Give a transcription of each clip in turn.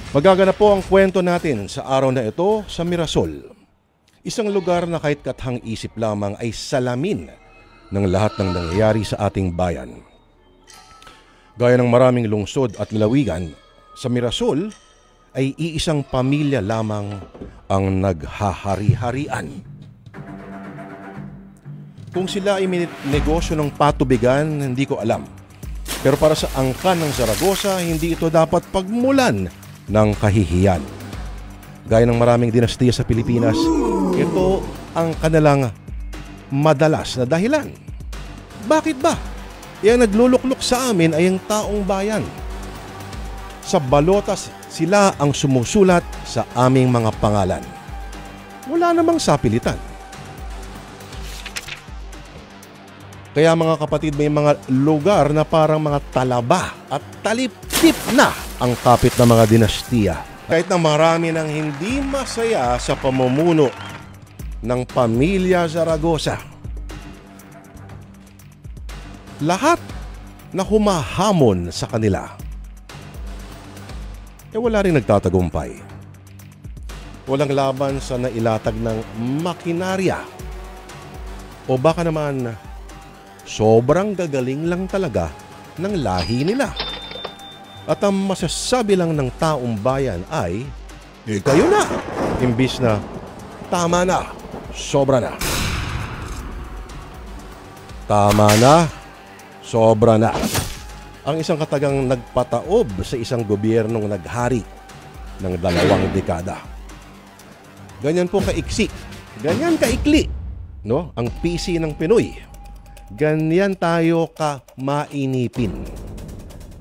Magaganap po ang kwento natin sa araw na ito sa Mirasol. Isang lugar na kahit kathang isip lamang ay salamin ng lahat ng nangyayari sa ating bayan. Gaya ng maraming lungsod at lalawigan, sa Mirasol ay iisang pamilya lamang ang naghahari-harian. Kung sila ay may negosyo ng patubigan, hindi ko alam. Pero para sa angkan ng Zaragoza, hindi ito dapat pagmulan ng kahihiyan. Gaya ng maraming dinastiya sa Pilipinas, ito ang kanilang madalas na dahilan. Bakit ba? Yang nagluluklok sa amin ay ang taong bayan. Sa balotas, sila ang sumusulat sa aming mga pangalan. Wala namang sapilitan. Kaya mga kapatid, may mga lugar na parang mga talaba at talip-tip na ang kapit ng mga dinastiya. Kahit na marami ng hindi masaya sa pamumuno ng pamilya Zaragoza. Lahat na humahamon sa kanila, wala rin nagtatagumpay. Walang laban sa nailatag ng makinarya. O baka naman, sobrang gagaling lang talaga ng lahi nila. At ang masasabi lang ng taong bayan ay, kayo na! Imbis na, tama na, sobra na. Tama na, sobra na. Ang isang katagang nagpataob sa isang gobyernong naghari ng 2 dekada. Ganyan po kaiksi, ganyan kaikli, no? Ang PC ng Pinoy. Ganyan tayo ka mainipin.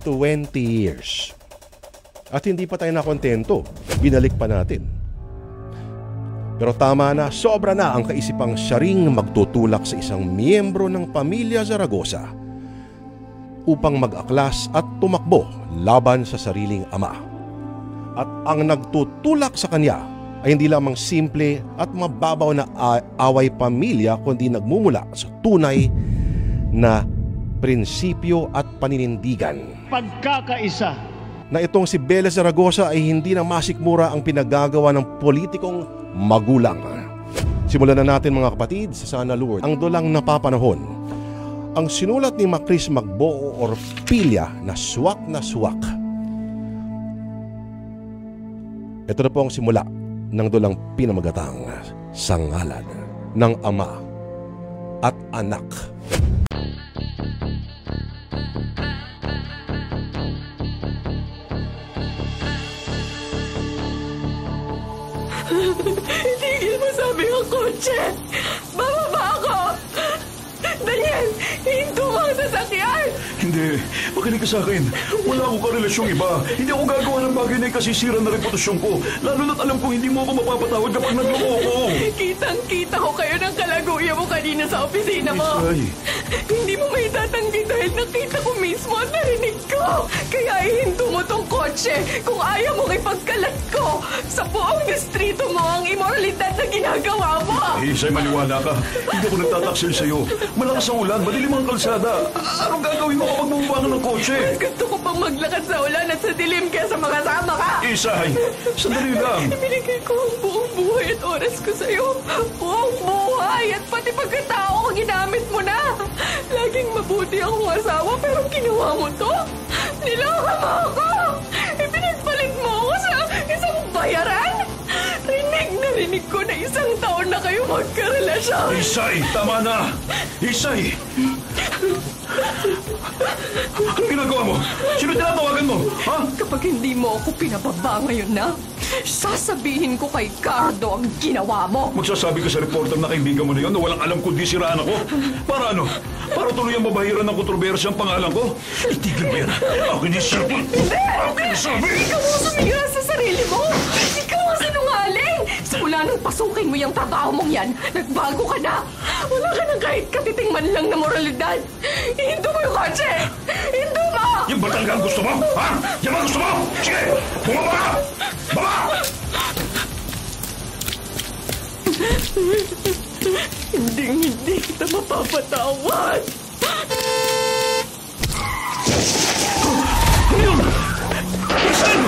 20 years. At hindi pa tayo nakontento. Binalik pa natin. Pero tama na, sobra na ang kaisipang siya ring magtutulak sa isang miyembro ng pamilya Zaragoza upang mag-aklas at tumakbo laban sa sariling ama. At ang nagtutulak sa kanya ay hindi lamang simple at mababaw na away pamilya, kundi nagmumula sa tunay na prinsipyo at paninindigan. Pagkakaisa. Na itong si Bella Zaragoza ay hindi na masikmura ang pinagagawa ng politikong magulang. Simulan na natin mga kapatid sa Sana Lourdes, ang dulang napapanahon. Ang sinulat ni Macris Magboo Orpilla na suwak na suwak. Ito na po ang simula ng dulang pinamagatang sa ngalan ng Ama at Anak. Tigil mo sa aming ang kotse! Bababa ako! Daniel, hinto mo ang sasakyan! Hindi, makinig ka sa akin. Wala akong karelasyong iba. Hindi ako gagawa ng bagay na ikasisira na reputasyon ko. Lalo na't alam ko hindi mo ako mapapatawad kapag nagloko ko. Kitang-kita ko kayo ng kalaguya mo kanina sa opisina mo. Isay. Hindi mo may tatanggi dahil nakita ko mismo at narinig ko. Kaya ihinto mo tong kotse kung ayaw mong ipagkalat ko sa buong distrito mo ang imoralidad na ginagawa mo. Isay, maniwala ka. Hindi ako nagtataksil sa'yo. Malakas ang ulan, madilim ang kalsada. Anong gagawin mo kapag bumaba ka ng kotse? Mas gusto ko pang maglakad sa ulan at sa dilim kaysa makasama ka. Isay, sandali lang. Ibinigay ko ang buong buhay at oras ko sa'yo. Buong buhay at pati pagkatao ko ginamit mo na. Laging mabuti akong asawa pero ginawa mo to. Niloko mo ako. Ipinagpalit mo ako sa isang bayaran. Rinig ko na 1 taon na kayo magkarelasyon. Isay, tama na. Isay! Anong ginagawa mo? Sino tinatawagan mo? Ha? Kapag hindi mo ako pinababa ngayon na, sasabihin ko kay Cardo ang ginawa mo. Magsasabi ka sa reporter na kaibigan mo na yun na walang alam kundi siraan ako? Para ano? Para tuloy ang mabahiran ng kontrobersya ang pangalan ko? Itigil mo yan. Akin yung sabi. Akin yung sabi. Ikaw ang sumira sa sarili mo. Ikaw ang sinungaling. Simula nang pasukin mo yung trabaho mong yan, nagbago ka na. Wala ka nang kahit katiting man lang na moralidad. Ihinto mo yung kotse. Hinto mo. Yung ba talaga ang gusto mo? Ha? Yan ba gusto mo? Sige! Bumaba ka! Baba! Hindi kita mapapatawad. Ano yun? Isan!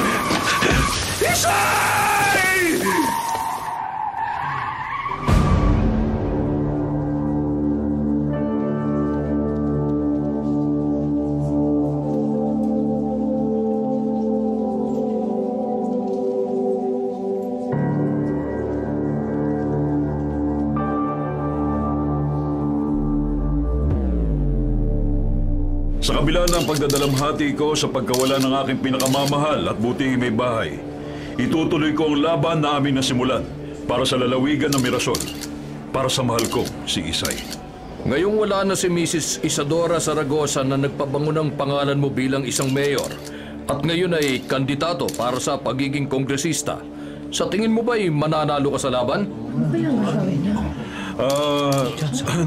kabila ng pagdadalamhati ko sa pagkawala ng aking pinakamamahal at buting may bahay, itutuloy ko ang laban na aming nasimulan para sa lalawigan ng Mirasol, para sa mahal ko, si Isay. Ngayong wala na si Mrs. Isadora Zaragoza na nagpabango ng pangalan mo bilang isang mayor at ngayon ay kandidato para sa pagiging kongresista, sa tingin mo ba'y mananalo ka sa laban?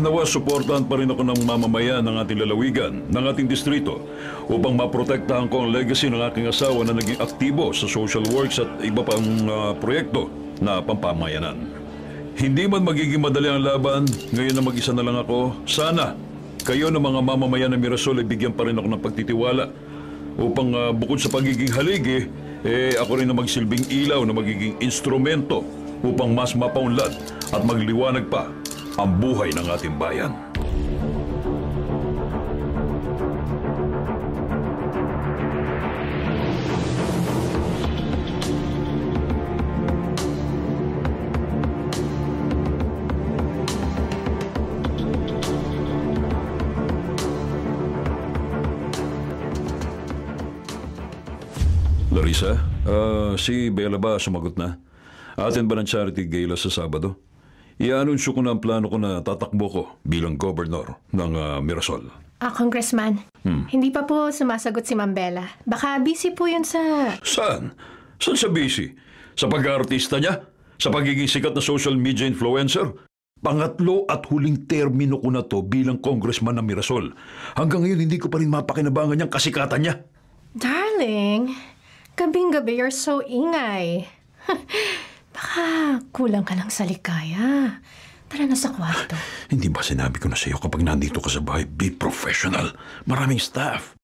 Nawa, suportahan pa rin ako ng mamamayan ng ating lalawigan, ng ating distrito, upang maprotektahan ko ang legacy ng aking asawa na naging aktibo sa social works at iba pang proyekto na pampamayanan. Hindi man magiging madali ang laban, ngayon na mag-isa na lang ako, sana kayo ng mga mamamayan ng Mirasol ay bigyan pa rin ako ng pagtitiwala upang bukod sa pagiging haligi, ako rin na magsilbing ilaw na magiging instrumento upang mas mapaunlad at magliwanag pa ang buhay ng ating bayan. Larissa, si Bella ba sumagot na? Atin ba ng charity gala sa Sabado? I-anunsyo ko na ang plano ko na tatakbo ko bilang gobernador ng Mirasol. Congressman, hindi pa po sumasagot si Ma'am Bella. Baka busy po yun sa... Saan? Saan siya busy? Sa pag-aartista niya? Sa pagiging sikat na social media influencer? Pangatlo at huling termino ko na to bilang congressman ng Mirasol. Hanggang ngayon hindi ko pa rin mapakinabangan niyang kasikatan niya. Darling, gabing-gabi you're so ingay. Baka kulang ka lang sa likaya. Tara na sa kwarto. Hindi ba sinabi ko na sa iyo kapag nandito ka sa bahay, be professional. Maraming staff.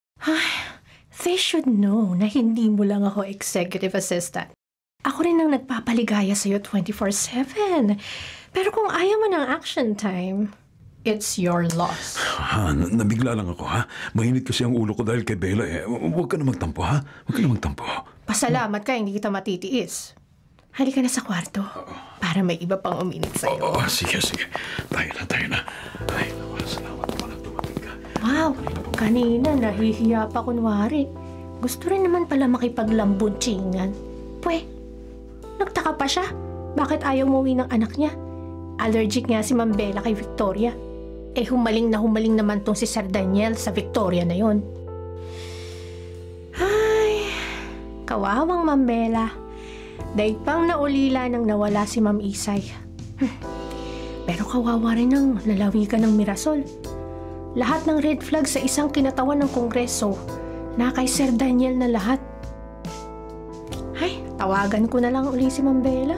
They should know na hindi mo lang ako executive assistant. Ako rin ang nagpapaligaya sa'yo 24/7. Pero kung ayaw mo ng action time, it's your loss. Nabigla lang ako, ha? Mainit kasi ang ulo ko dahil kay Bella, eh. Huwag ka na magtampo, ha? Huwag ka na magtampo. Pasalamat ka, hindi kita matitiis. Halika na sa kwarto para may iba pang uminit sa'yo. Sige. Tayo na. Ay, salamat naman at tumating ka. Wow, kanina nahihiya pa kunwari. Gusto rin naman pala makipaglambuncingan. Pwe, nagtaka pa siya. Bakit ayaw umuwi ng anak niya? Allergic nga si Ma'am Bella kay Victoria. Humaling naman tong si Sir Daniel sa Victoria na yon. Ay, kawawang Ma'am Bella. Daig pang naulila nang nawala si Ma'am Isay. Pero kawawa rin ang lalawigan ng Mirasol. Lahat ng red flag sa isang kinatawan ng Kongreso na kay Sir Daniel na lahat. Ay, tawagan ko na lang uli si Ma'am Bella.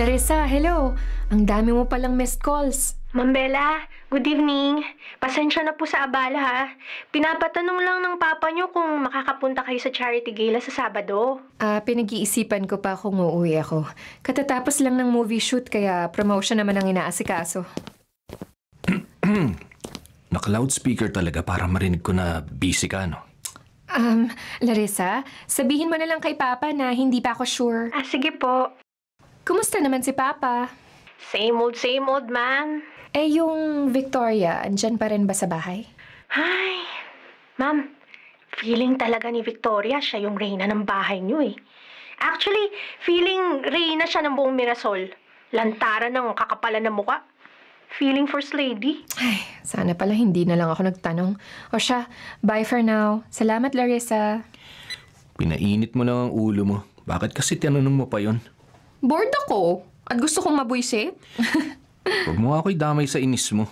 Larissa, hello. Ang dami mo palang missed calls. Ma'am Bella, good evening. Pasensya na po sa abala ha. Pinapatanong lang ng papa niyo kung makakapunta kayo sa charity gala sa Sabado. Pinag-iisipan ko pa kung uuwi ako. Katatapos lang ng movie shoot kaya promotion naman ang inaasikaso. Naka-loudspeaker talaga para marinig ko na busy ka, no? Larissa, sabihin mo na lang kay Papa na hindi pa ako sure. Sige po. Kumusta naman si Papa? Same old, ma'am. Yung Victoria, andyan pa rin ba sa bahay? Ay, ma'am, feeling talaga ni Victoria siya yung reyna ng bahay niyo eh. Actually, feeling reyna siya ng buong Mirasol. Lantaran ng kakapalan ng muka. Feeling first lady. Ay, sana pala hindi na lang ako nagtanong. O siya, bye for now. Salamat, Larissa. Pinainit mo na ang ulo mo. Bakit kasi tinanong mo pa yon? Bored ako. At gusto kong mabuisit. Huwag mo ako'y damay sa inis mo.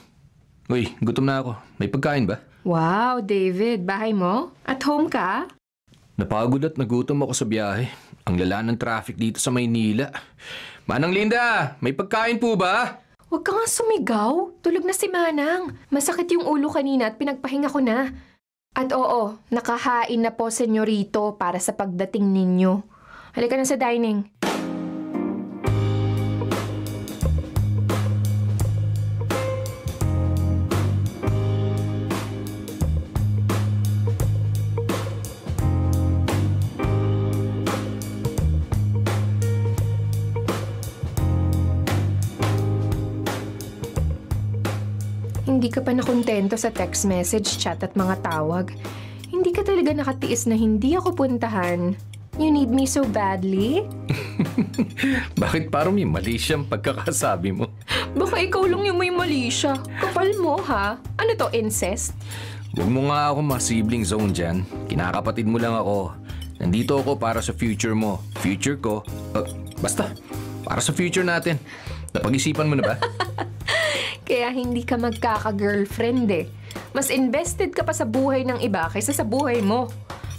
Uy, gutom na ako. May pagkain ba? Wow, David. Bahay mo? At home ka? Napagod at nagutom ako sa biyahe. Ang lala ng traffic dito sa Maynila. Manang Linda, may pagkain po ba? Huwag ka nga sumigaw. Tulog na si Manang. Masakit yung ulo kanina at pinagpahinga ko na. At oo, nakahain na po, senyorito, para sa pagdating ninyo. Halika na sa dining. Hindi ka pa nakontento sa text message, chat at mga tawag. Hindi ka talaga nakatiis na hindi ako puntahan. You need me so badly? Bakit parang may mali siyang pagkakasabi mo? Baka ikaw lang yung may mali siya. Kapal mo, ha? Ano to, incest? Huwag mo nga ako masibling zone dyan. Kinakapatid mo lang ako. Nandito ako para sa future mo. Future ko? Basta, para sa future natin. Napag-isipan mo na ba? Kaya hindi ka magkaka-girlfriend eh. Mas invested ka pa sa buhay ng iba kaysa sa buhay mo.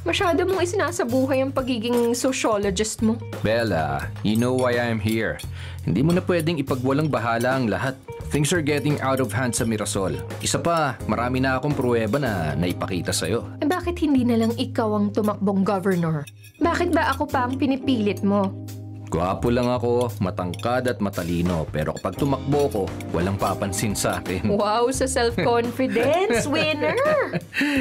Masyado mong isinasabuhay ang pagiging sociologist mo. Bella, you know why I'm here. Hindi mo na pwedeng ipagwalang bahala ang lahat. Things are getting out of hand sa Mirasol. Isa pa, marami na akong pruweba na naipakita sa'yo. Eh bakit hindi na lang ikaw ang tumakbong governor? Bakit ba ako pa ang pinipilit mo? Gwapo lang ako, matangkad at matalino. Pero kapag tumakbo ko, walang papansin sa akin. Wow, sa self-confidence, winner!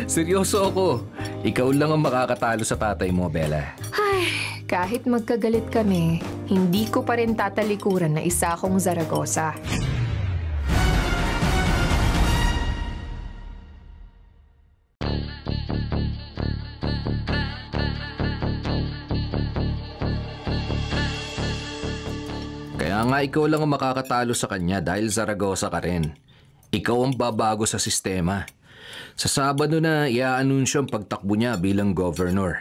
Seryoso ako. Ikaw lang ang makakatalo sa tatay mo, Bella. Ay, kahit magkagalit kami, hindi ko pa rin tatalikuran na isa akong Zaragoza. Kaya nga ikaw lang ang makakatalo sa kanya dahil Zaragoza ka rin. Ikaw ang babago sa sistema. Sa Sabado na iaanunsyo ang pagtakbo niya bilang governor.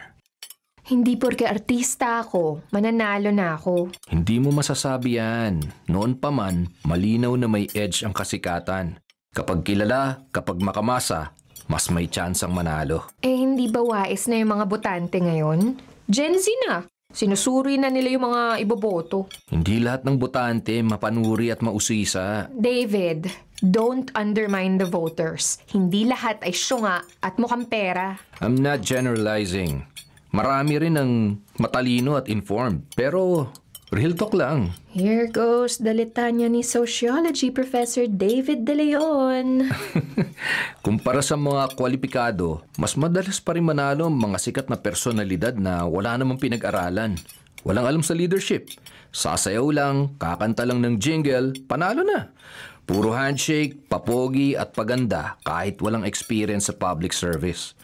Hindi porke artista ako, mananalo na ako. Hindi mo masasabi yan. Noon pa man, malinaw na may edge ang kasikatan. Kapag kilala, kapag makamasa, mas may chance ang manalo. Eh hindi ba wais na yung mga botante ngayon? Gen Z na. Sinusuri na nila yung mga iboboto. Hindi lahat ng botante mapanuri at mausisa. David, don't undermine the voters. Hindi lahat ay syunga at mukhang pera. I'm not generalizing. Marami rin ang matalino at informed. Pero real talk lang. Here goes the litanya ni Sociology Professor David De Leon. Kumpara sa mga kwalipikado, mas madalas pa rin manalo ang mga sikat na personalidad na wala namang pinag-aralan. Walang alam sa leadership. Sasayaw lang, kakanta lang ng jingle, panalo na. Puro handshake, papogi at paganda kahit walang experience sa public service.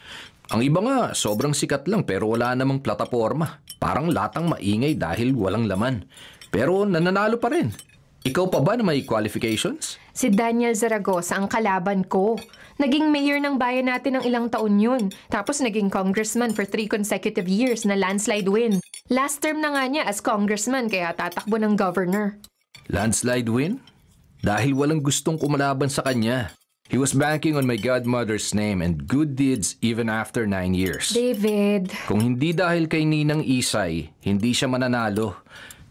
Ang iba nga, sobrang sikat lang pero wala namang plataforma. Parang latang maingay dahil walang laman. Pero nananalo pa rin. Ikaw pa ba na may qualifications? Si Daniel Zaragoza ang kalaban ko. Naging mayor ng bayan natin ng ilang taon yun. Tapos naging congressman for 3 consecutive years na landslide win. Last term na nga niya as congressman kaya tatakbo ng governor. Landslide win? Dahil walang gustong kumalaban sa kanya. He was banking on my godmother's name and good deeds even after 9 years. David. Kung hindi dahil kay Ninang Isay, hindi siya mananalo.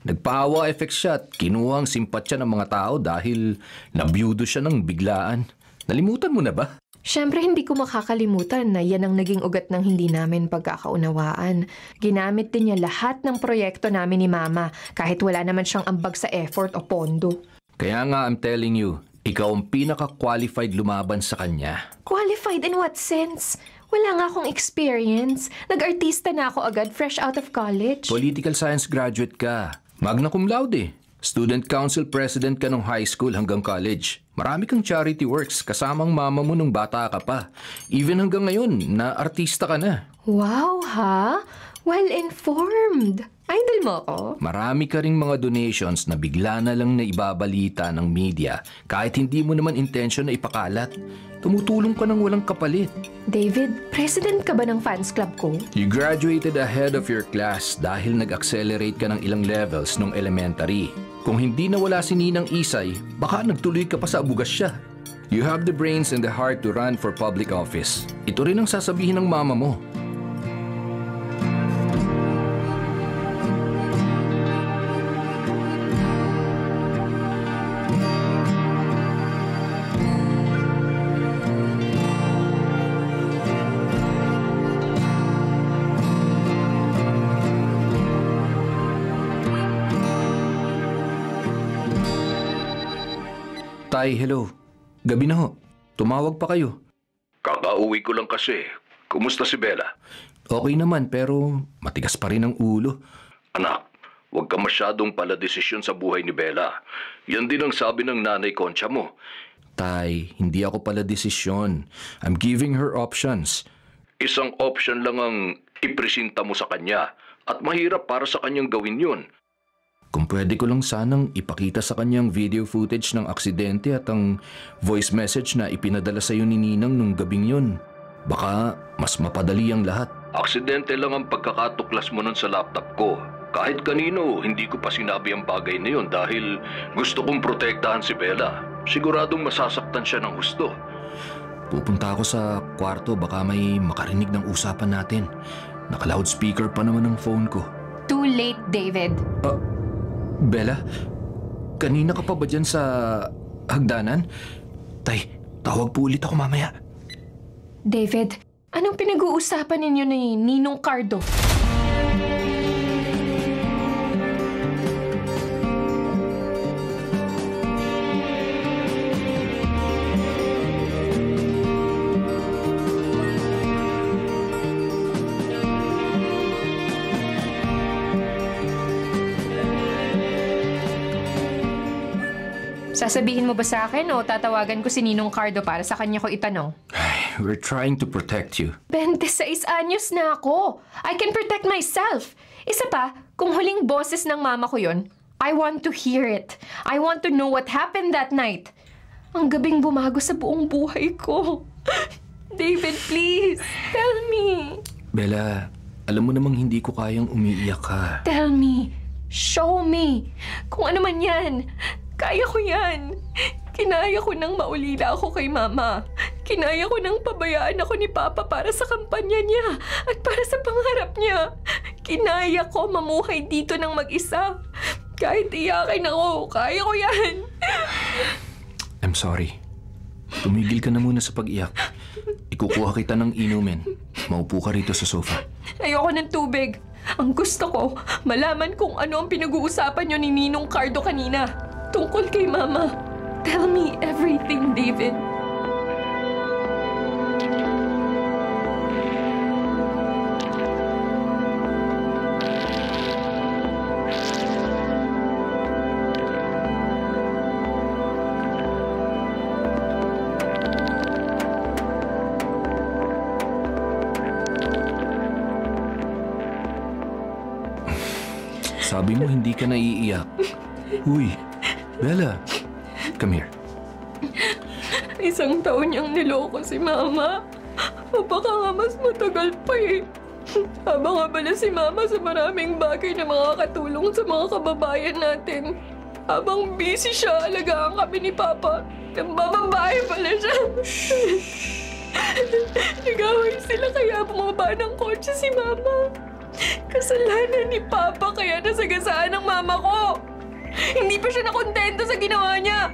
Nagpaawa effect siya at kinuha ang simpatsya ng mga tao dahil nabiyudo siya ng biglaan. Nalimutan mo na ba? Siyempre hindi ko makakalimutan na yan ang naging ugat ng hindi namin pagkakaunawaan. Ginamit din niya lahat ng proyekto namin ni Mama kahit wala naman siyang ambag sa effort o pondo. Kaya nga I'm telling you, ikaw ang pinaka-qualified lumaban sa kanya. Qualified in what sense? Wala nga akong experience. Nag-artista na ako agad fresh out of college. Political science graduate ka. Magna cum laude. Student council president ka nung high school hanggang college. Marami kang charity works kasamang mama mo nung bata ka pa. Even hanggang ngayon, na artista ka na. Wow, ha? Well-informed. Idol mo ako? Marami ka ring mga donations na bigla na lang na ibabalita ng media kahit hindi mo naman intention na ipakalat. Tumutulong ka ng walang kapalit. David, president ka ba ng fans club ko? You graduated ahead of your class dahil nag-accelerate ka ng ilang levels nung elementary. Kung hindi nawala si Ninang Isay, baka nagtuloy ka pa sa abugas siya. You have the brains and the heart to run for public office. Ito rin ang sasabihin ng mama mo. Tay, hello. Gabi na ho. Tumawag pa kayo. Kakauwi ko lang kasi. Kumusta si Bella? Okay naman pero matigas pa rin ang ulo. Anak, huwag ka masyadong paladesisyon sa buhay ni Bella. Yan din ang sabi ng nanay Concha mo. Tay, hindi ako pala desisyon. I'm giving her options. Isang option lang ang ipresenta mo sa kanya at mahirap para sa kanyang gawin yun. Kung pwede ko lang sanang ipakita sa kanyang video footage ng aksidente at ang voice message na ipinadala sa iyo ni Ninang nung gabing yun, baka mas mapadali ang lahat. Aksidente lang ang pagkakatuklas mo nun sa laptop ko. Kahit kanino, hindi ko pa sinabi ang bagay na yun dahil gusto kong protektahan si Bella. Siguradong masasaktan siya ng husto. Pupunta ako sa kwarto, baka may makarinig ng usapan natin. Naka-loudspeaker pa naman ang phone ko. Too late, David. Bella, kanina ka pa ba dyan sa hagdanan? Tay, tawag po ulit ako mamaya. David, anong pinag-uusapan ninyo ni Ninong Cardo? Sasabihin mo ba sa akin o tatawagan ko si Ninong Cardo para sa kanya ko itanong? We're trying to protect you. 26 anyos na ako. I can protect myself. Isa pa, kung huling boses ng mama ko yon, I want to hear it. I want to know what happened that night. Ang gabing bumago sa buong buhay ko. David, please, tell me. Bella, alam mo namang hindi ko kayang umiiyak ka. Tell me. Show me. Kung ano man yan. Kaya ko yan. Kinaya ko nang maulila ako kay Mama. Kinaya ko nang pabayaan ako ni Papa para sa kampanya niya at para sa pangarap niya. Kinaya ko mamuhay dito ng mag-isa. Kahit iyakin ako, kaya ko yan. I'm sorry. Tumigil ka na muna sa pag-iyak. Ikukuha kita ng inumin. Maupo ka rito sa sofa. Ayoko ng tubig. Ang gusto ko, malaman kung ano ang pinag-uusapan niyo ni Ninong Cardo kanina. Tungkol kay Mama. Tell me everything, David. Sabi mo hindi ka naiiyak. Uy, Bella, come here. 1 taon niyang niloko si Mama. O baka nga mas matagal pa eh. Habang abala si Mama sa maraming bagay na makakatulong sa mga kababayan natin. Habang busy siya, alagaan kami ni Papa. Nang bababae pala siya. Nag-away sila kaya bumaba ng kotse si Mama. Kasalanan ni Papa kaya nasagasaan ng Mama ko. Hindi pa siya nakontento sa ginawa niya.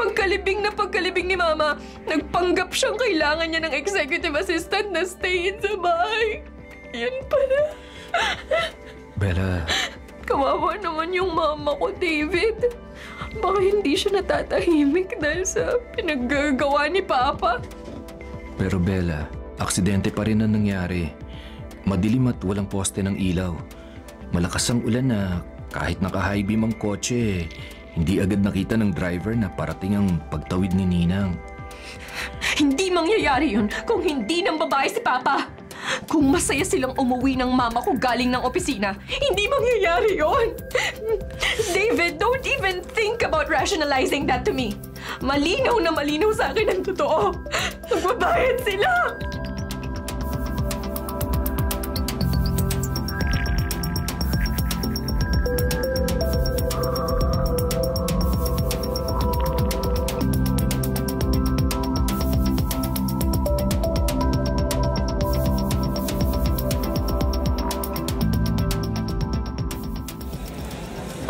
Pagkalibing ni Mama, nagpanggap siyang kailangan niya ng executive assistant na stay in sa bahay. Yan pala. Bella. Kawawa naman yung Mama ko, David. Baka hindi siya natatahimik dahil sa pinaggagawa ni Papa. Pero Bella, aksidente pa rin ang nangyari. Madilim at walang poste ng ilaw. Malakas ang ulan na kahit naka-high beam ang kotse, hindi agad nakita ng driver na parating ang pagtawid ni Ninang. Hindi mangyayari yun kung hindi ng babae si Papa. Kung masaya silang umuwi ng Mama ko galing ng opisina, hindi mangyayari yun. David, don't even think about rationalizing that to me. Malinaw na malinaw sa akin ang totoo. Magbabayad sila.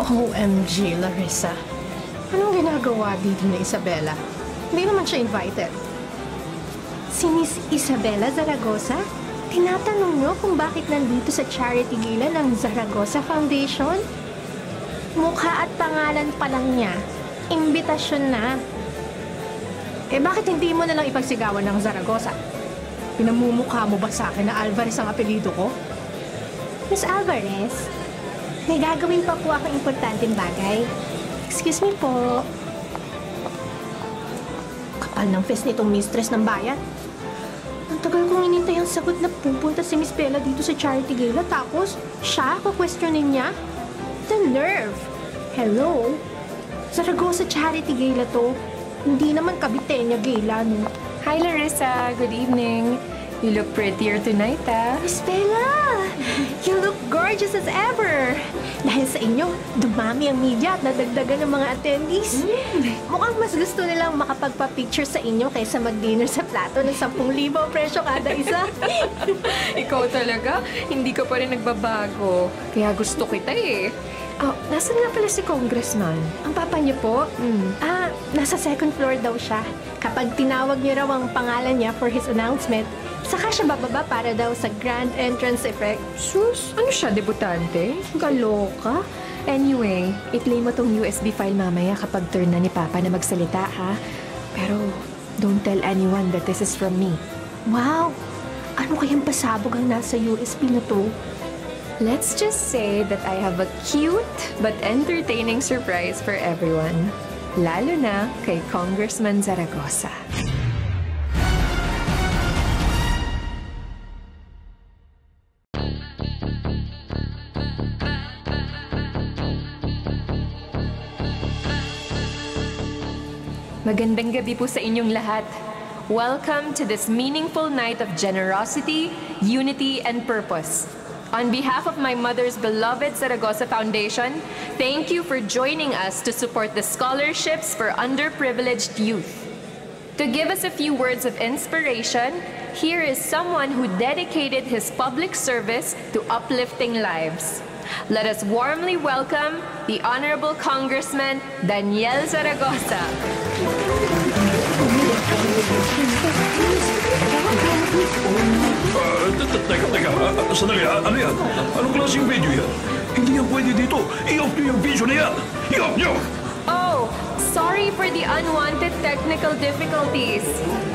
OMG, Larissa. Anong ginagawa dito ni Isabela? Hindi naman siya invited. Si Miss Isabela Zaragoza? Tinatanong niyo kung bakit nandito sa charity gala ng Zaragoza Foundation? Mukha at pangalan pa lang niya. Imbitasyon na. Eh bakit hindi mo nalang ipagsigawan ng Zaragoza? Pinamumukha mo ba sa akin na Alvarez ang apelido ko? Miss Alvarez, may gagawin pa po akong importanteng bagay. Excuse me po. kapal ng fest nitong mistress ng bayan. Ang tagal kong inintay ang sagot na pupunta si Miss Bella dito sa charity gala tapos siya questionin niya? The nerve! Hello? Zaragoza charity gala to. Hindi naman Kabitenya gala, no? Hi, Larissa. Good evening. You look prettier tonight, ah. Miss Bella! You look gorgeous as ever! Dahil sa inyo, dumami ang media at nadagdagan ng mga attendees. Mukhang mas gusto nilang makapagpa-picture sa inyo kaysa mag-dinner sa plato ng 10,000 presyo kada isa. Ikaw talaga, hindi ka pa rin nagbabago. Kaya gusto kita eh. Oh, nasan nga pala si Congressman? Ang papa niyo po? Nasa second floor daw siya. Kapag tinawag niyo raw ang pangalan niya for his announcement, saka siya bababa para daw sa grand entrance effect. Sus, ano siya, debutante? Kaloka? Anyway, i-play mo tong USB file mamaya kapag turn na ni Papa na magsalita, ha? Pero, don't tell anyone that this is from me. Wow! Ano kayang pasabog ang nasa USB na to? Let's just say that I have a cute but entertaining surprise for everyone. Lalo na kay Congressman Zaragoza. Magandang gabi po sa inyong lahat. Welcome to this meaningful night of generosity, unity, and purpose. On behalf of my mother's beloved Zaragoza Foundation, thank you for joining us to support the scholarships for underprivileged youth. To give us a few words of inspiration, here is someone who dedicated his public service to uplifting lives. Let us warmly welcome the Honorable Congressman Daniel Zaragoza. Teka, sandali, ano yan? Anong klaseng video yan? Hindi yan pwede dito. I-off niyo yung video na yan. I-off niyo! Oh, sorry for the unwanted technical difficulties.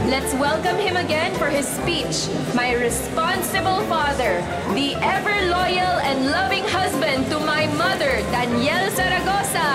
Let's welcome him again for his speech. My responsible father, the ever-loyal and loving husband to my mother, Daniel Zaragoza.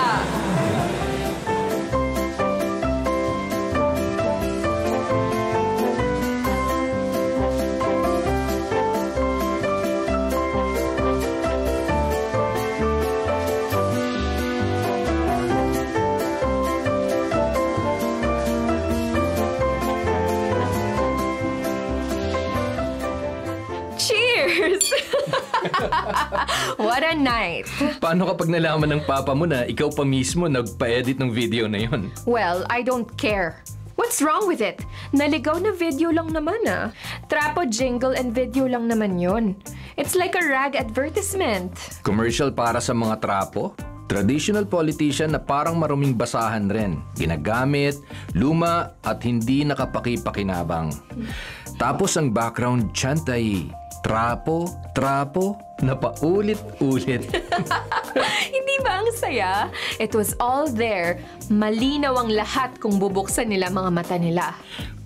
What a night! Paano kapag nalaman ng papa mo na ikaw pa mismo nagpa-edit ng video na yon? Well, I don't care. What's wrong with it? Naligaw na video lang naman ah. Trapo jingle and video lang naman yun. It's like a rag advertisement. Commercial para sa mga trapo? Traditional politician na parang maruming basahan rin. Ginagamit, luma at hindi nakapaki-pakinabang. Tapos ang background chant ay trapo, na paulit-ulit. Hindi ba ang saya? It was all there. Malinaw ang lahat kung bubuksan nila mga mata nila.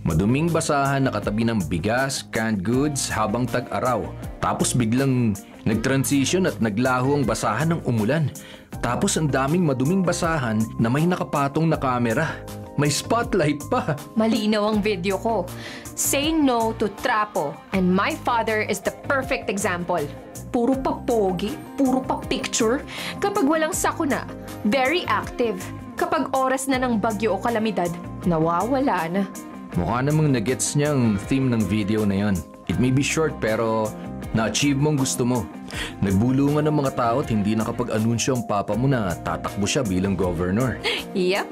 Maduming basahan na katabi ng bigas, canned goods habang tag-araw. Tapos biglang nag-transition at naglaho ang basahan ng umulan. Tapos ang daming maduming basahan na may nakapatong na kamera. May spotlight pa. Malinaw ang video ko. Say no to trapo, and my father is the perfect example. Puro pa pogi, puro pa picture. Kapag walang sakuna, very active. Kapag oras na ng bagyo o kalamidad, nawawala na. Mukha namang nagets niya ang theme ng video na yon. It may be short pero na-achieve mong gusto mo. Nagbulungan ng mga tao at hindi nakapag-anunsyo ang papa mo na tatakbo siya bilang governor. Yep.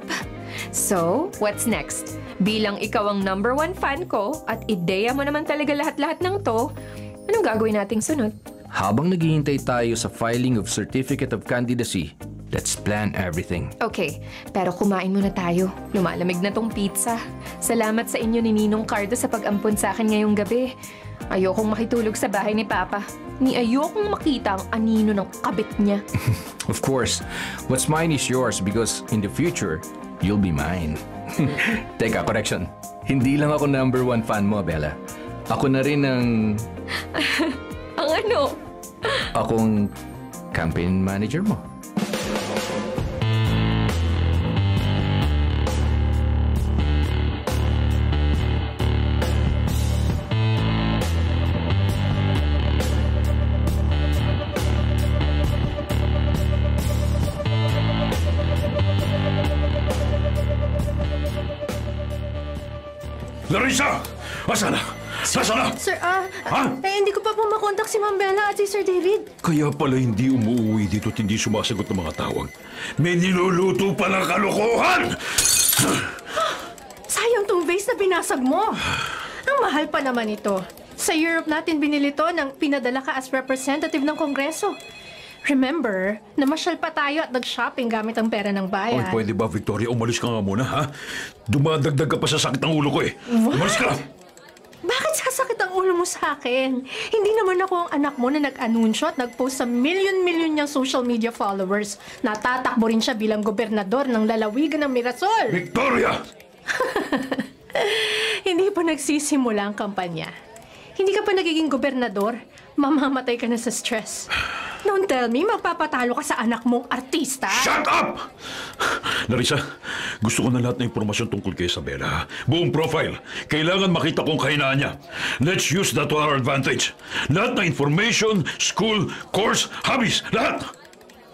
So, what's next? Bilang ikaw ang #1 fan ko at ideya mo naman talaga lahat-lahat ng to, anong gagawin nating sunod? Habang naghihintay tayo sa filing of Certificate of Candidacy, let's plan everything. Okay, pero kumain muna tayo. Lumalamig na tong pizza. Salamat sa inyo ni Ninong Cardo sa pag-ampon sa akin ngayong gabi. Ayokong makitulog sa bahay ni Papa. Ni ayokong makita ang anino ng kabit niya. Of course, what's mine is yours because in the future, you'll be mine. Teka, correction. Hindi lang ako #1 fan mo, Bella. Ako na rin ang... Ang ano? Akong campaign manager mo. Larissa! Asa na? Nasaan na? Sir, hindi ko pa po makontak si Ma'am Bella at si Sir David. Kaya pala hindi umuwi dito at hindi sumasagot ng mga tawag. May niluluto palang kalokohan! Sayang tong vase na binasag mo. Ang mahal pa naman ito. Sa Europe natin binili to nang pinadala ka as representative ng Kongreso. Remember, namasyal pa tayo at nag-shopping gamit ang pera ng bayan. Pwede ba, Victoria? Umalis ka nga muna, ha? Dumadagdag ka pa sa sakit ng ulo ko, eh. What? Umalis ka! Bakit sasakit ang ulo mo sa akin? Hindi naman ako ang anak mo na nag-anunsyo at nag-post sa milyon-milyon niyang social media followers. Natatakbo rin siya bilang gobernador ng lalawigan ng Mirasol. Victoria! Hindi pa nagsisimula ang kampanya. Hindi ka pa nagiging gobernador, mamamatay ka na sa stress. Don't tell me, magpapatalo ka sa anak mong artista. Shut up! Larissa, gusto ko na lahat ng impormasyon tungkol kay Isabela. Buong profile. Kailangan makita kong kahinaan niya. Let's use that to our advantage. Lahat ng information, school, course, hobbies, lahat!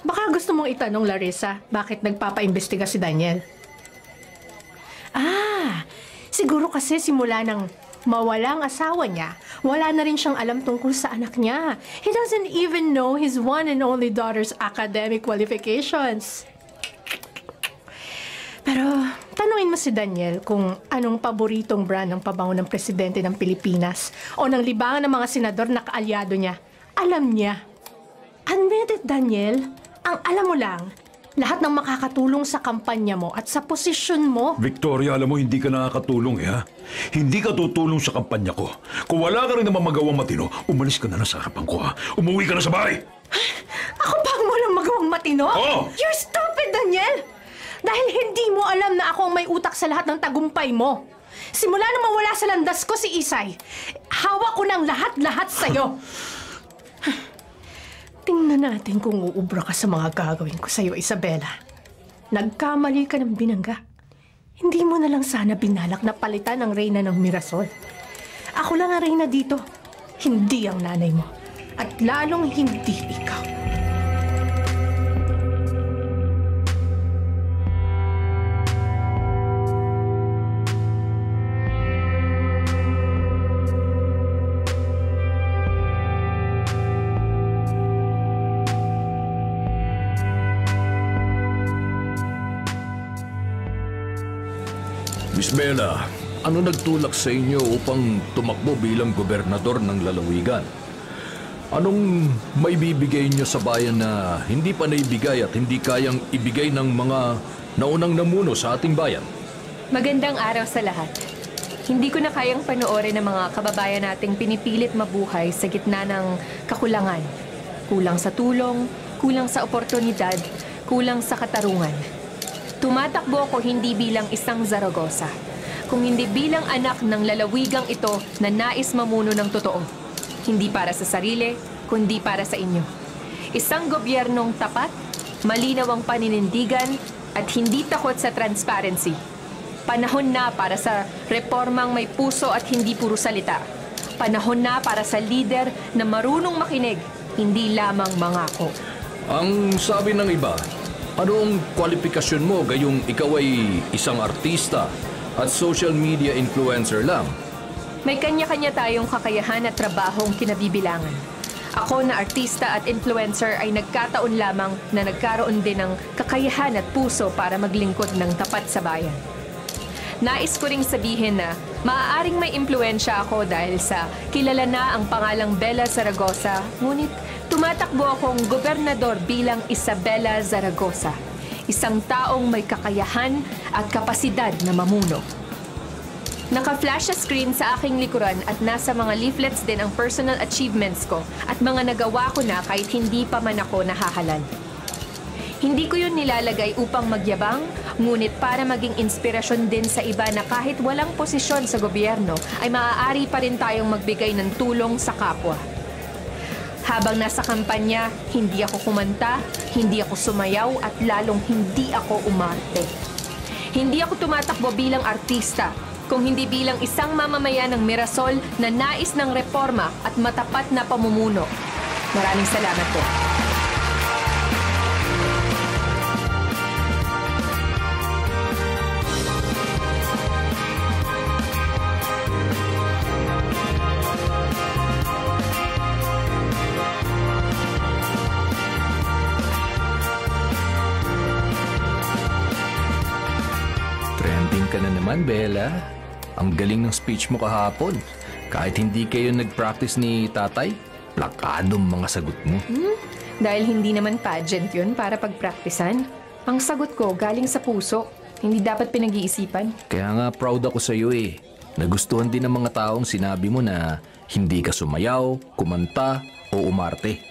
Baka gusto mong itanong, Larissa, bakit nagpapaimbestiga si Daniel? Siguro kasi simula ng mawala ang asawa niya, wala na rin siyang alam tungkol sa anak niya. He doesn't even know his one and only daughter's academic qualifications. Pero tanungin mo si Daniel kung anong paboritong brand ng pabango ng presidente ng Pilipinas o ng libangan ng mga senador na kaalyado niya. Alam niya. Admit it, Daniel. Ang alam mo lang, lahat ng makakatulong sa kampanya mo at sa posisyon mo. Victoria, alam mo, hindi ka nakakatulong, ha? Hindi ka tutulong sa kampanya ko. Kung wala ka rin naman magawang matino, umalis ka na sa harapan ko, ha? Umuwi ka na sa bahay! Ako pa ang walang magawang matino? Oo! You're stupid, Daniel! Dahil hindi mo alam na ako ang may utak sa lahat ng tagumpay mo. Simula nang mawala sa landas ko si Isay, hawak ko ng lahat-lahat sa'yo. Tingnan natin kung uubra ka sa mga gagawin ko sa'yo, Isabela. Nagkamali ka ng binangga. Hindi mo na lang sana binalak na palitan ang reyna ng Mirasol. Ako lang ang reyna dito, hindi ang nanay mo. At lalong hindi ikaw. Miss Bella, ano nagtulak sa inyo upang tumakbo bilang gobernador ng lalawigan? Anong maibibigay niyo sa bayan na hindi pa naibigay at hindi kayang ibigay ng mga naunang namuno sa ating bayan? Magandang araw sa lahat. Hindi ko na kayang panoorin ng mga kababayan nating pinipilit mabuhay sa gitna ng kakulangan. Kulang sa tulong, kulang sa oportunidad, kulang sa katarungan. Tumatakbo ako hindi bilang isang Zaragoza, kung hindi bilang anak ng lalawigang ito na nais mamuno ng totoo. Hindi para sa sarili, kundi para sa inyo. Isang gobyernong tapat, malinaw ang paninindigan, at hindi takot sa transparency. Panahon na para sa reformang may puso at hindi puro salita. Panahon na para sa lider na marunong makinig, hindi lamang mangako. Ang sabi ng iba, ano ang kwalifikasyon mo gayong ikaw ay isang artista at social media influencer lang? May kanya-kanya tayong kakayahan at trabahong kinabibilangan. Ako na artista at influencer ay nagkataon lamang na nagkaroon din ng kakayahan at puso para maglingkod ng tapat sa bayan. Nais ko ring sabihin na maaaring may impluensya ako dahil sa kilala na ang pangalang Bella Zaragoza, ngunit tumatakbo akong gobernador bilang Isabela Zaragoza, isang taong may kakayahan at kapasidad na mamuno. Naka-flash sa screen sa aking likuran at nasa mga leaflets din ang personal achievements ko at mga nagawa ko na kahit hindi pa man ako nahahalal. Hindi ko yun nilalagay upang magyabang, ngunit para maging inspirasyon din sa iba na kahit walang posisyon sa gobyerno ay maaari pa rin tayong magbigay ng tulong sa kapwa. Habang nasa kampanya, hindi ako kumanta, hindi ako sumayaw at lalong hindi ako umarte. Hindi ako tumatakbo bilang artista, kung hindi bilang isang mamamayan ng Mirasol na nais ng reforma at matapat na pamumuno. Maraming salamat po. yan, Bella. Ang galing ng speech mo kahapon. Kahit hindi kayo nag-practice ni tatay, plakadong mga sagot mo. Dahil hindi naman pageant yun para pagpraktisan. Ang sagot ko galing sa puso. Hindi dapat pinag-iisipan. Kaya nga proud ako sa iyo eh. Nagustuhan din ng mga taong sinabi mo na hindi ka sumayaw, kumanta o umarte.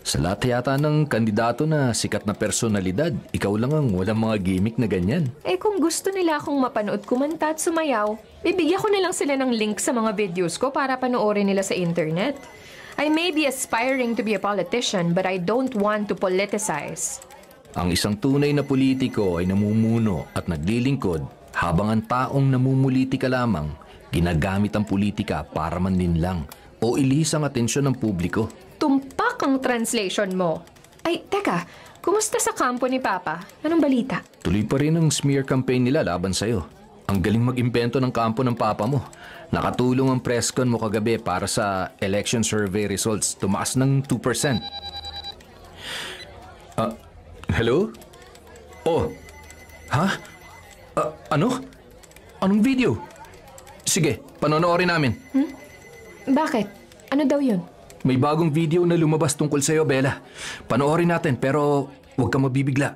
Sa lahat yata ng kandidato na sikat na personalidad, ikaw lang ang walang mga gimmick na ganyan. Kung gusto nila akong mapanood kumanta at sumayaw, bibigyan ko na lang sila ng link sa mga videos ko para panoorin nila sa internet. I may be aspiring to be a politician, but I don't want to politicize. Ang isang tunay na politiko ay namumuno at naglilingkod habang ang taong namumulitika lamang ginagamit ang politika para manlinlang o ilihis ang atensyon ng publiko. Tumpak ang translation mo. Ay, teka, kumusta sa kampo ni Papa? Anong balita? Tuloy pa rin ang smear campaign nila laban sa'yo. Ang galing mag-imbento ng kampo ng Papa mo. Nakatulong ang press con mo kagabi para sa election survey results. Tumaas ng 2%. Hello? Oh, ha? Ano? Anong video? Sige, panonoorin namin. Bakit? Ano daw yun? May bagong video na lumabas tungkol sa'yo, Bella. Panoorin natin, pero huwag kang mabibigla.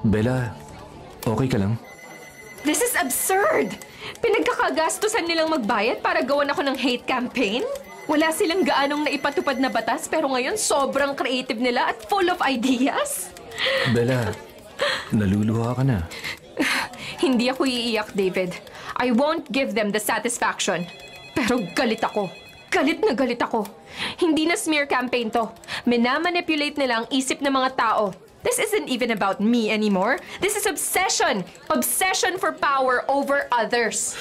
Bella, okay ka lang? This is absurd! Pinagkakagastusan nilang magbayad para gawan ako ng hate campaign? Wala silang gaanong naipatupad na batas pero ngayon sobrang creative nila at full of ideas? Bella, naluluha ka na. Hindi ako iiyak, David. I won't give them the satisfaction. Pero galit ako. Galit na galit ako. Hindi na smear campaign to. Minamanipulate nila ang isip ng mga tao. This isn't even about me anymore. This is obsession. Obsession for power over others.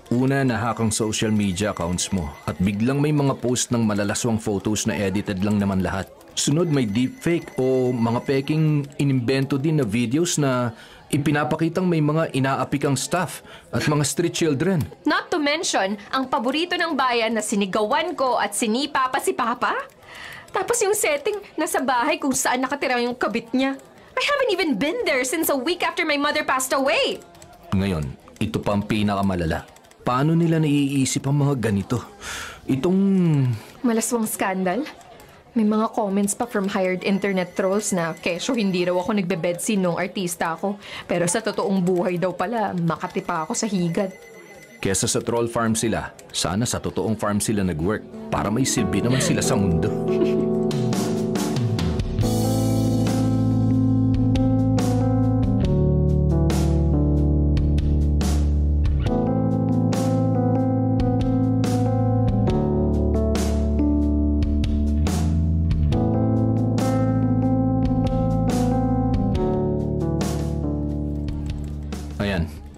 Una, nahack ang social media accounts mo at biglang may mga post ng malalaswang photos na edited lang naman lahat. Sunod, may deepfake o mga peking inimbento din na videos na ipinapakitang may mga inaapikang staff at mga street children. Not to mention, ang paborito ng bayan na sinigawan ko at sinipa pa si Papa. Tapos yung setting, nasa bahay kung saan nakatira yung kabit niya. I haven't even been there since a week after my mother passed away. Ngayon, ito pa ang pinakamalala. Paano nila naiisip ang mga ganito? Itong... Malaswang skandal? May mga comments pa from hired internet trolls na kesyo hindi raw ako nagbe-bedseen nung artista ako. Pero sa totoong buhay daw pala, makatipa ako sa higad. Kesa sa troll farm sila, sana sa totoong farm sila nag-work para may silbi naman sila sa mundo.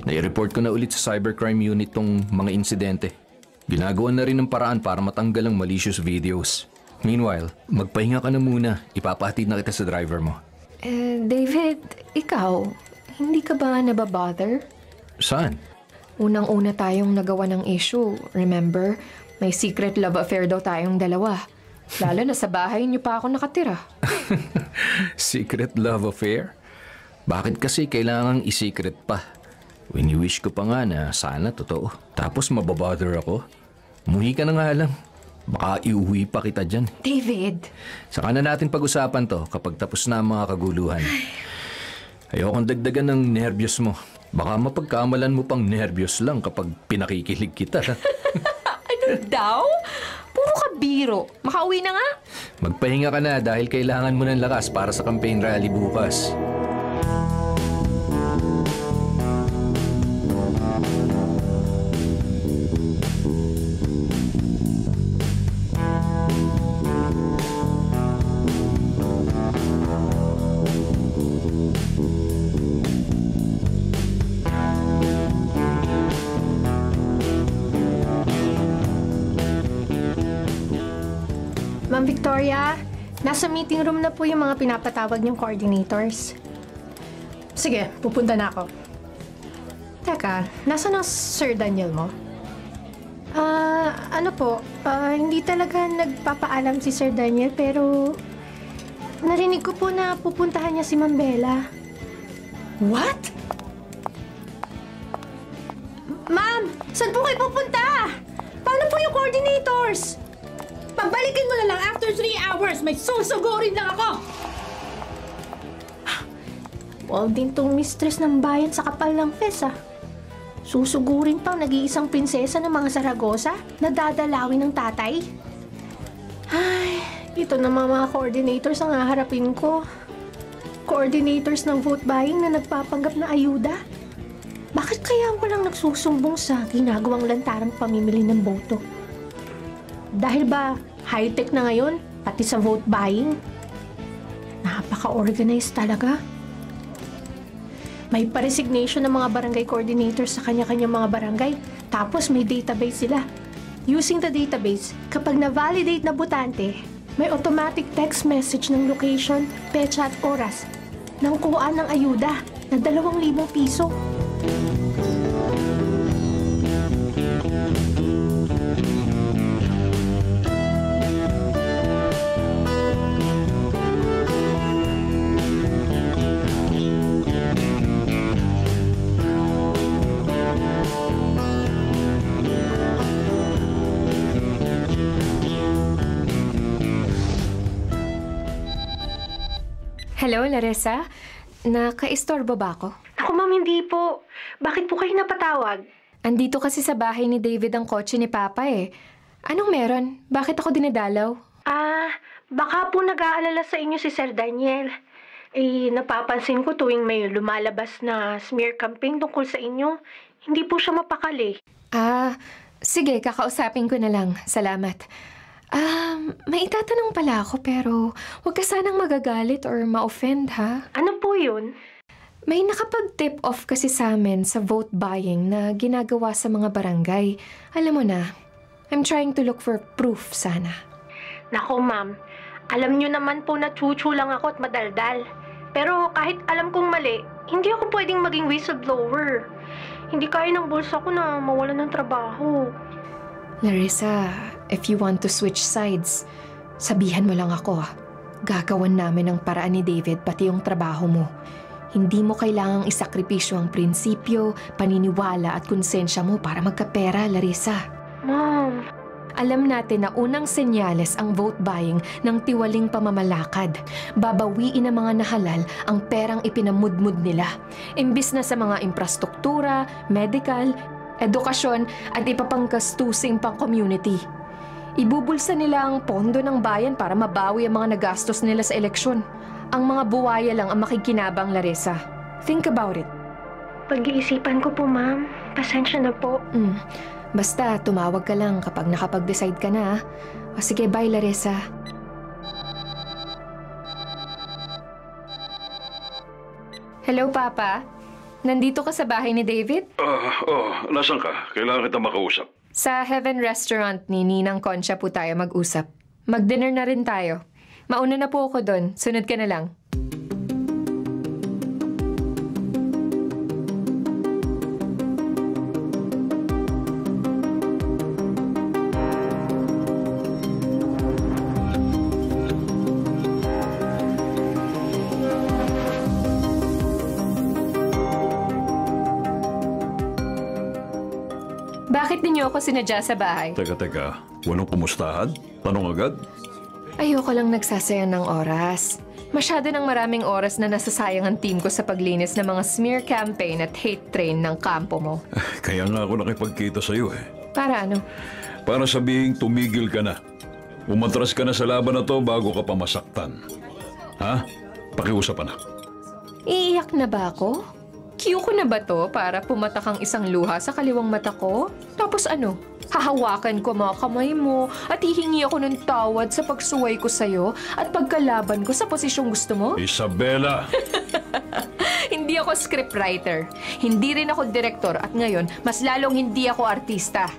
Nai-report ko na ulit sa cybercrime unit tong mga insidente. Ginagawa na rin ng paraan para matanggal ang malicious videos. Meanwhile, magpahinga ka na muna. Ipapahatid na kita sa driver mo. David, ikaw, hindi ka ba nababother? Saan? Unang-una tayong nagawa ng issue, remember? May secret love affair daw tayong dalawa. Lalo na sa bahay niyo pa ako nakatira. Secret love affair? Bakit kasi kailangang i-secret pa? Wini-wish ko pa nga na sana totoo. Tapos mababother ako. Muhi ka na nga lang. Baka iuwi pa kita dyan. David! Saka na natin pag-usapan to kapag tapos na ang mga kaguluhan. Ayokong dagdagan ng nervyos mo. Baka mapagkamalan mo pang nervyos lang kapag pinakikilig kita. Ano daw? Puro ka biro. Makauwi na nga? Magpahinga ka na dahil kailangan mo ng lakas para sa campaign rally bukas. Ma'am Victoria, nasa meeting room na po yung mga pinapatawag niyong coordinators. Sige, pupunta na ako. Teka, nasa na Sir Daniel mo? Ano po, hindi talaga nagpapaalam si Sir Daniel pero narinig ko po na pupuntahan niya si Ma'am Bella. What? Ma'am, saan po kayo pupunta? Paano po yung coordinators? Pagbalikin mo na lang after 3 hours. May susugurin lang ako. Wag din tong mistress ng bayan sa kapal ng fes, Susugurin pang nag-iisang prinsesa ng mga Zaragoza na dadalawin ng tatay? Ay, ito na mga coordinators ang haharapin ko. Coordinators ng vote buying na nagpapanggap na ayuda? Bakit kaya walang nagsusumbong sa ginagawang lantarang pamimili ng boto? Dahil ba high-tech na ngayon, pati sa vote buying? Napaka-organized talaga. May pa-resignation ng mga barangay coordinators sa kanya-kanyang mga barangay. Tapos may database sila. Using the database, kapag na-validate na botante, may automatic text message ng location, petsa at oras ng kuhaan ng ayuda na 2,000 piso. Hello, Larissa? Naka-istorbo ba ako? Ako, ma'am, hindi po. Bakit po kayo napatawag? Andito kasi sa bahay ni David ang kotse ni Papa eh. Anong meron? Bakit ako dinadalaw? Baka po nag-aalala sa inyo si Sir Daniel. Napapansin ko tuwing may lumalabas na smear campaign tungkol sa inyo, hindi po siya mapakali. Sige, kakausapin ko na lang. Salamat. May itatanong pala ako pero huwag ka sanang magagalit or ma-offend, ha? Ano po yun? May nakapag-tip off kasi sa amin sa vote buying na ginagawa sa mga barangay. Alam mo na, I'm trying to look for proof sana. Nako, ma'am. Alam niyo naman po na chuchu lang ako at madaldal. Pero kahit alam kong mali, hindi ako pwedeng maging whistleblower. Hindi kaya ng bulsa ko na mawalan ng trabaho. Larissa, if you want to switch sides, sabihan mo lang ako. Gagawan namin ang paraan ni David pati yung trabaho mo. Hindi mo kailangang isakripisyo ang prinsipyo, paniniwala at konsensya mo para magkapera, Larissa. Ma'am, alam natin na unang senyales ang vote buying ng tiwaling pamamalakad. Babawiin ng mga nahalal ang perang ipinamudmud nila. Imbis na sa mga infrastruktura, medical, edukasyon at ipapanggastusing pang-community. Ibubulsa nila ang pondo ng bayan para mabawi ang mga nagastos nila sa eleksyon. Ang mga buwaya lang ang makikinabang, Larissa. Think about it. pag-iisipan ko po, ma'am. Pasensya na po. Basta, tumawag ka lang kapag nakapag-decide ka na. O sige, bye, Larissa. Hello, Papa. Nandito ka sa bahay ni David? Nasaan ka? Kailangan kita makausap. Sa Heaven Restaurant ni Ninang Concha po tayo mag-usap. Mag-dinner na rin tayo. Mauna na po ako doon. Sunod ka na lang. Bakit ninyo ako sinadya sa bahay? Teka. Walang kumustahan? Tanong agad? Ayoko lang nagsasayang ng oras. Masyado ng maraming oras na nasasayang ang team ko sa paglinis ng mga smear campaign at hate train ng kampo mo. Kaya nga ako nakipagkita sa'yo eh. Para ano? Para sabihin tumigil ka na. Umatras ka na sa laban na to bago ka pa masaktan. Ha? Pakiusap, anak. Iiyak na ba ako? Cue ko na ba to para pumatak ang isang luha sa kaliwang mata ko? Tapos ano? Hahawakan ko mga kamay mo at hihingi ako ng tawad sa pagsuway ko sa'yo at pagkalaban ko sa posisyong gusto mo? Isabela! Hindi ako scriptwriter. Hindi rin ako direktor at ngayon, mas lalong hindi ako artista.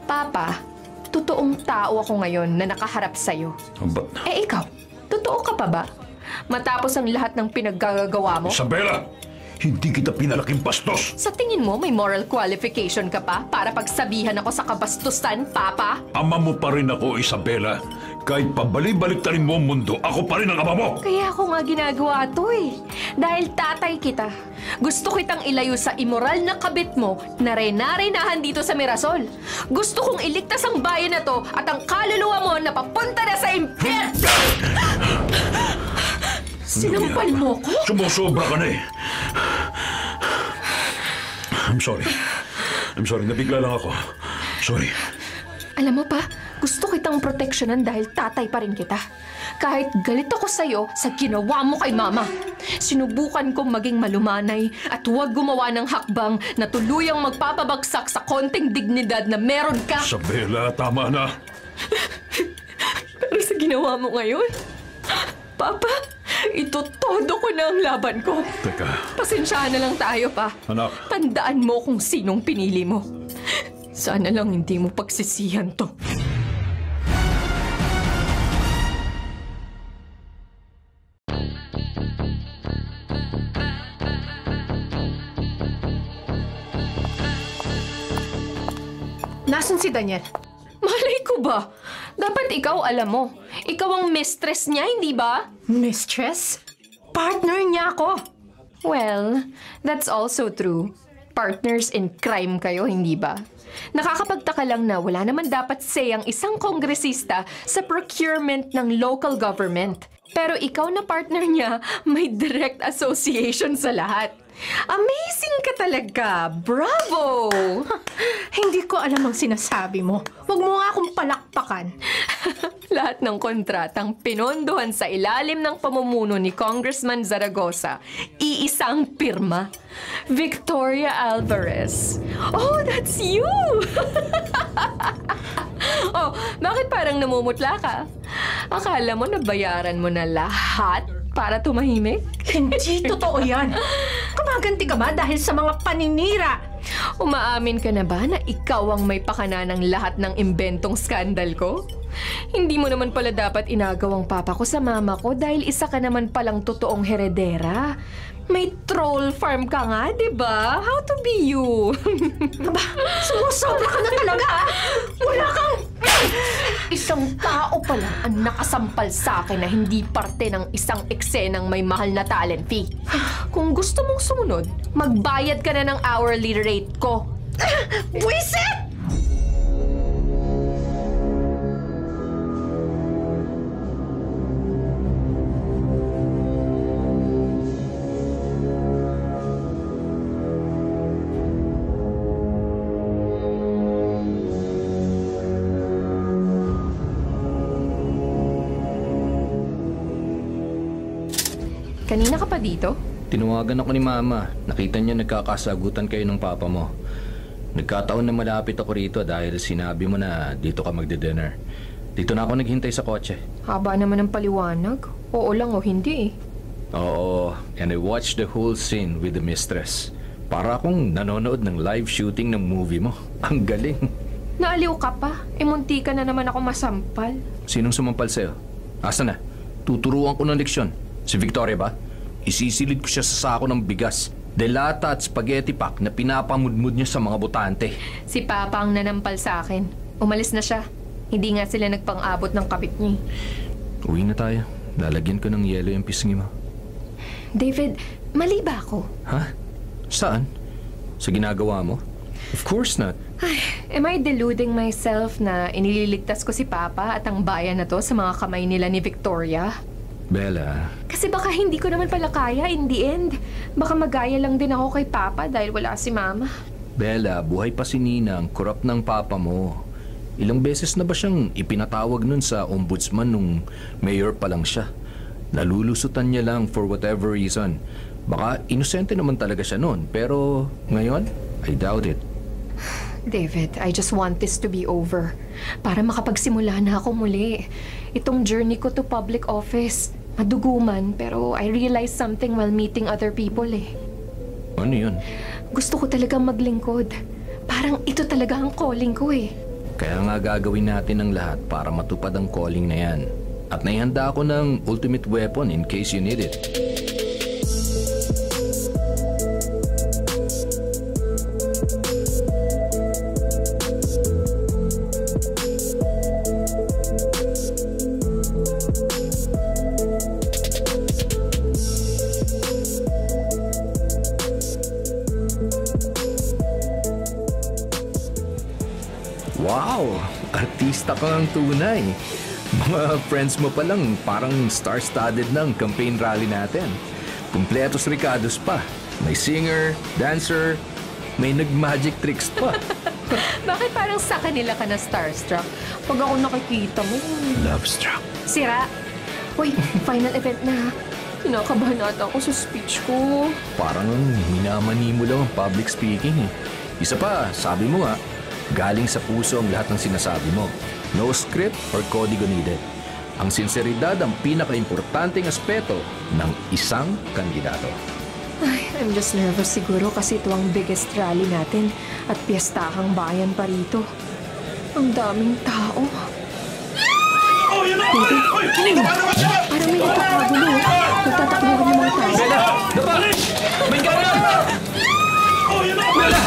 Papa, totoong tao ako ngayon na nakaharap sa'yo. Ikaw, totoo ka pa ba? Matapos ang lahat ng pinaggagawa mo? Isabela! Hindi kita pinalaking bastos! Sa tingin mo, may moral qualification ka pa para pagsabihan ako sa kabastusan, Papa? Ama mo pa rin ako, Isabela. Kahit pabalik-baliktarin mo ang mundo, ako pa rin ang ama mo! Kaya ako nga ginagawa to eh. Dahil tatay kita. Gusto kitang ilayo sa immoral na kabit mo na rena-renahan dito sa Mirasol. Gusto kong iligtas ang bayan na to at ang kaluluwa mo na papunta na sa impyerno! Sinampal mo ko? Sumusobra ka na eh. I'm sorry, nabigla lang ako. Sorry. Alam mo pa, gusto kitang proteksyonan dahil tatay pa rin kita. Kahit galit ako sa'yo sa ginawa mo kay Mama. Sinubukan kong maging malumanay at huwag gumawa ng hakbang na tuluyang magpapabagsak sa konting dignidad na meron ka. Isabela, tama na. Pero sa ginawa mo ngayon, Papa, ito todo ko na ang laban ko. Teka. Pasensyahan na lang tayo, Pa. Anak. Tandaan mo kung sinong pinili mo. Sana lang hindi mo pagsisihan to. Nasaan si Daniel? Malay ko ba? Dapat ikaw alam mo. Ikaw ang mistress niya, hindi ba? Mistress? Partner niya ako. Well, that's also true. Partners in crime kayo, hindi ba? Nakakapagtaka lang na wala naman dapat say ang isang kongresista sa procurement ng local government. Pero ikaw na partner niya, may direct association sa lahat. Amazing ka talaga! Bravo! Hindi ko alam ang sinasabi mo. Huwag mo nga akong palakpakan. Lahat ng kontratang pinondohan sa ilalim ng pamumuno ni Congressman Zaragoza, iisang pirma. Victoria Alvarez. Oh, that's you! Oh, bakit parang namumutla ka? Akala mo nabayaran mo na lahat para tumahimik? Hindi totoo yan. Kumaganti ka ba dahil sa mga paninira? Umaamin ka na ba na ikaw ang may pakana ng lahat ng imbentong skandal ko? Hindi mo naman pala dapat inagaw ang papa ko sa mama ko dahil isa ka naman palang totoong heredera. May troll farm ka nga, di ba? How to be you? Aba, sumusobra ka na talaga, ah! Wala kang... Isang tao pala ang nakasampal sa akin na hindi parte ng isang eksenang may mahal na talent fee. Kung gusto mong sumunod, magbayad ka na ng hourly rate ko. Buisit! Kanina ka pa dito? Tinawagan ako ni Mama. Nakita niya nagkakasagutan kayo ng papa mo. Nagkataon na malapit ako rito dahil sinabi mo na dito ka magdi-dinner. Dito na ako naghintay sa kotse. Haba naman ng paliwanag. Oo lang o hindi eh. Oo, and I watched the whole scene with the mistress. Para akong nanonood ng live shooting ng movie mo. Ang galing. Naaliw ka pa. Munti ka na naman ako masampal. Sinong sumampal sa'yo? Asa na? Tuturuan ko ng leksyon. Si Victoria ba? Isisilid ko siya sa sako ng bigas, delata at spaghetti pack na pinapamudmud niya sa mga botante. Si Papa ang nanampal sa akin. Umalis na siya. Hindi nga sila nagpang-abot ng kabit niya. Uwi na tayo. Lalagyan ko ng yelo yung pisngi mo. David, mali ba ako? Ha? Saan? Sa ginagawa mo? Of course not. Ay, am I deluding myself na inililigtas ko si Papa at ang bayan na to sa mga kamay nila ni Victoria? Bella. Kasi baka hindi ko naman pala kaya in the end. Baka magaya lang din ako kay Papa dahil wala si Mama. Bella, buhay pa si Ninang, korap ng papa mo. Ilang beses na ba siyang ipinatawag nun sa ombudsman nung mayor pa lang siya? Nalulusutan niya lang for whatever reason. Baka inosente naman talaga siya nun, pero ngayon, I doubt it. David, I just want this to be over. Para makapagsimula na ako muli. Itong journey ko to public office. Madugo man, pero I realized something while meeting other people eh. Ano yun? Gusto ko talagang maglingkod. Parang ito talaga ang calling ko eh. Kaya nga gagawin natin ang lahat para matupad ang calling na yan. At naihanda ako ng ultimate weapon in case you need it. kongresista ka ang tunay. Mga friends mo pa lang parang star-studded ng campaign rally natin. Kumpletos ricados pa. May singer, dancer, may nag-magic tricks pa. Bakit parang sa kanila ka na starstruck? Pag ako nakikita mo, Love-struck. sira. Uy, final event na. Kinakabahan ata ako sa speech ko. Parang minamani mo lang ang public speaking eh. Isa pa, sabi mo nga, galing sa puso ang lahat ng sinasabi mo. No script or kodigo needed. Ang sinseridad ang pinaka-importanting aspeto ng isang kandidato. Ay, I'm just nervous siguro kasi ito ang biggest rally natin at piyestahang bayan pa rito. Ang daming tao. Parang may nagkakagulo. Nagtatakbuhan ng mga tao. Bella! Daba! May gana! Bella!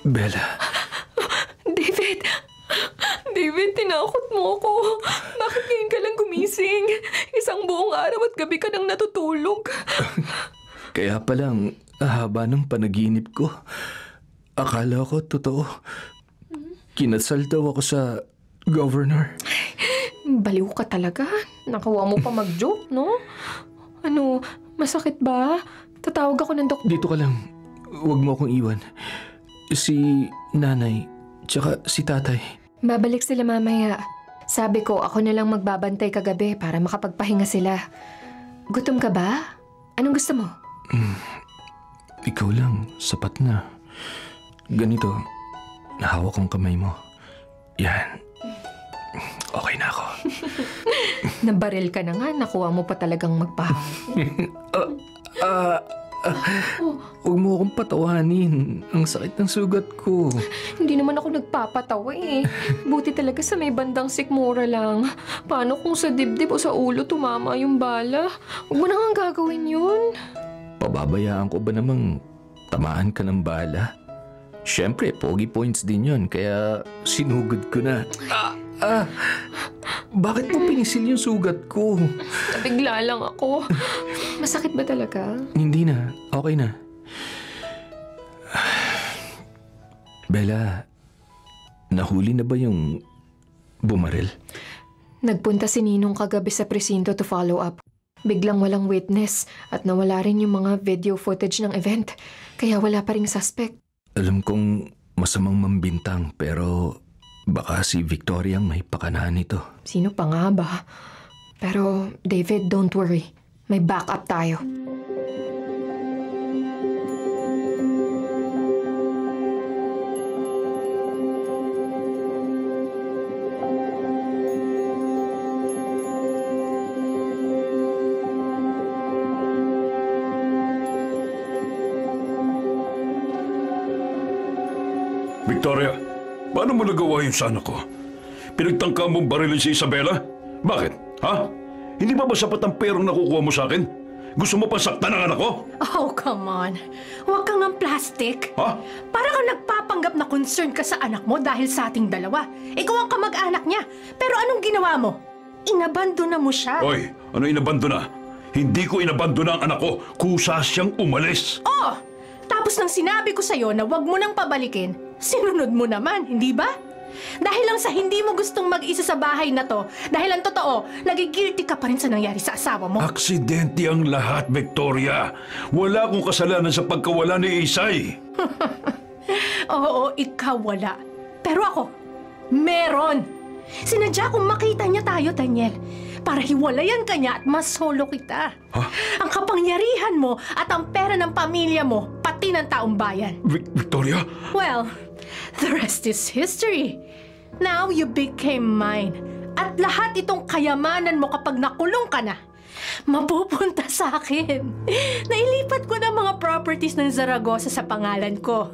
Bella. David! David, tinakot mo ako. Bakit ngayon ka lang gumising? Isang buong araw at gabi ka nang natutulog. Kaya palang haba ng panaginip ko. Akala ko totoo. Kinasal daw ako sa governor. Baliw ka talaga. Nakawa mo pa mag-joke, no? Ano, masakit ba? Tatawag ako ng doktor. Dito ka lang. Huwag mo akong iwan. Si nanay, tsaka si tatay. Babalik sila mamaya. Sabi ko, ako na lang magbabantay kagabi para makapagpahinga sila. Gutom ka ba? Anong gusto mo? Ikaw lang, sapat na. Ganito, nahawak ang kamay mo. Yan. Okay na ako. Nabaril ka na nga, nakuha mo pa talagang magpahangin. Huwag mo akong patawanin. Ang sakit ng sugat ko. Hindi naman ako nagpapatawa eh. Buti talaga sa may bandang sikmura lang. Paano kung sa dibdib o sa ulo tumama yung bala? Huwag mo na nga gagawin yun. Pababayaan ko ba namang tamaan ka ng bala? Siyempre, pogi points din yun. Kaya sinugod ko na. Bakit mo pinisil yung sugat ko? Nabigla lang ako. Masakit ba talaga? Hindi na. Okay na. Bella, nahuli na ba yung bumaril? Nagpunta si Ninong kagabi sa presinto to follow up. Biglang walang witness at nawala rin yung mga video footage ng event. Kaya wala pa ring suspect. Alam kong masamang mambintang pero baka si Victoria ang may pakanahan nito. Sino pa nga ba? Pero David, don't worry. May backup tayo. Victoria, paano mo nagawa yun sa anak ko? Pinagtangka mong barilin si Isabela? Bakit? Ha? Hindi ba sapat ang perang nakukuha mo sa akin? Gusto mo pa saktan ang anak ko? Oh, come on. Huwag kang ang plastic. Ha? Para kang nagpapanggap na concern ka sa anak mo dahil sa ating dalawa. Ikaw ang kamag-anak niya. Pero anong ginawa mo? Inabandona mo siya. Oy, ano inabandona? Hindi ko inabandona ang anak ko. Kusa siyang umalis. Oh! Tapos nang sinabi ko sa'yo na huwag mo nang pabalikin, sinunod mo naman, hindi ba? Dahil lang sa hindi mo gustong mag-isa sa bahay na to, dahil ang totoo, nagigilty ka pa rin sa nangyari sa asawa mo. Aksidente ang lahat, Victoria. Wala akong kasalanan sa pagkawala ni Isay. Oo, ikaw wala. Pero ako, meron. Sinadya kong makita niya tayo, Daniel. Para hiwalayan ka niya at masolo kita. Ha? Ang kapangyarihan mo at ang pera ng pamilya mo, pati ng taong bayan. Victoria? Well, the rest is history. Now you became mine. At lahat itong kayamanan mo kapag nakulong ka na, mapupunta sa akin. Nailipat ko ng mga properties ng Zaragoza sa pangalan ko.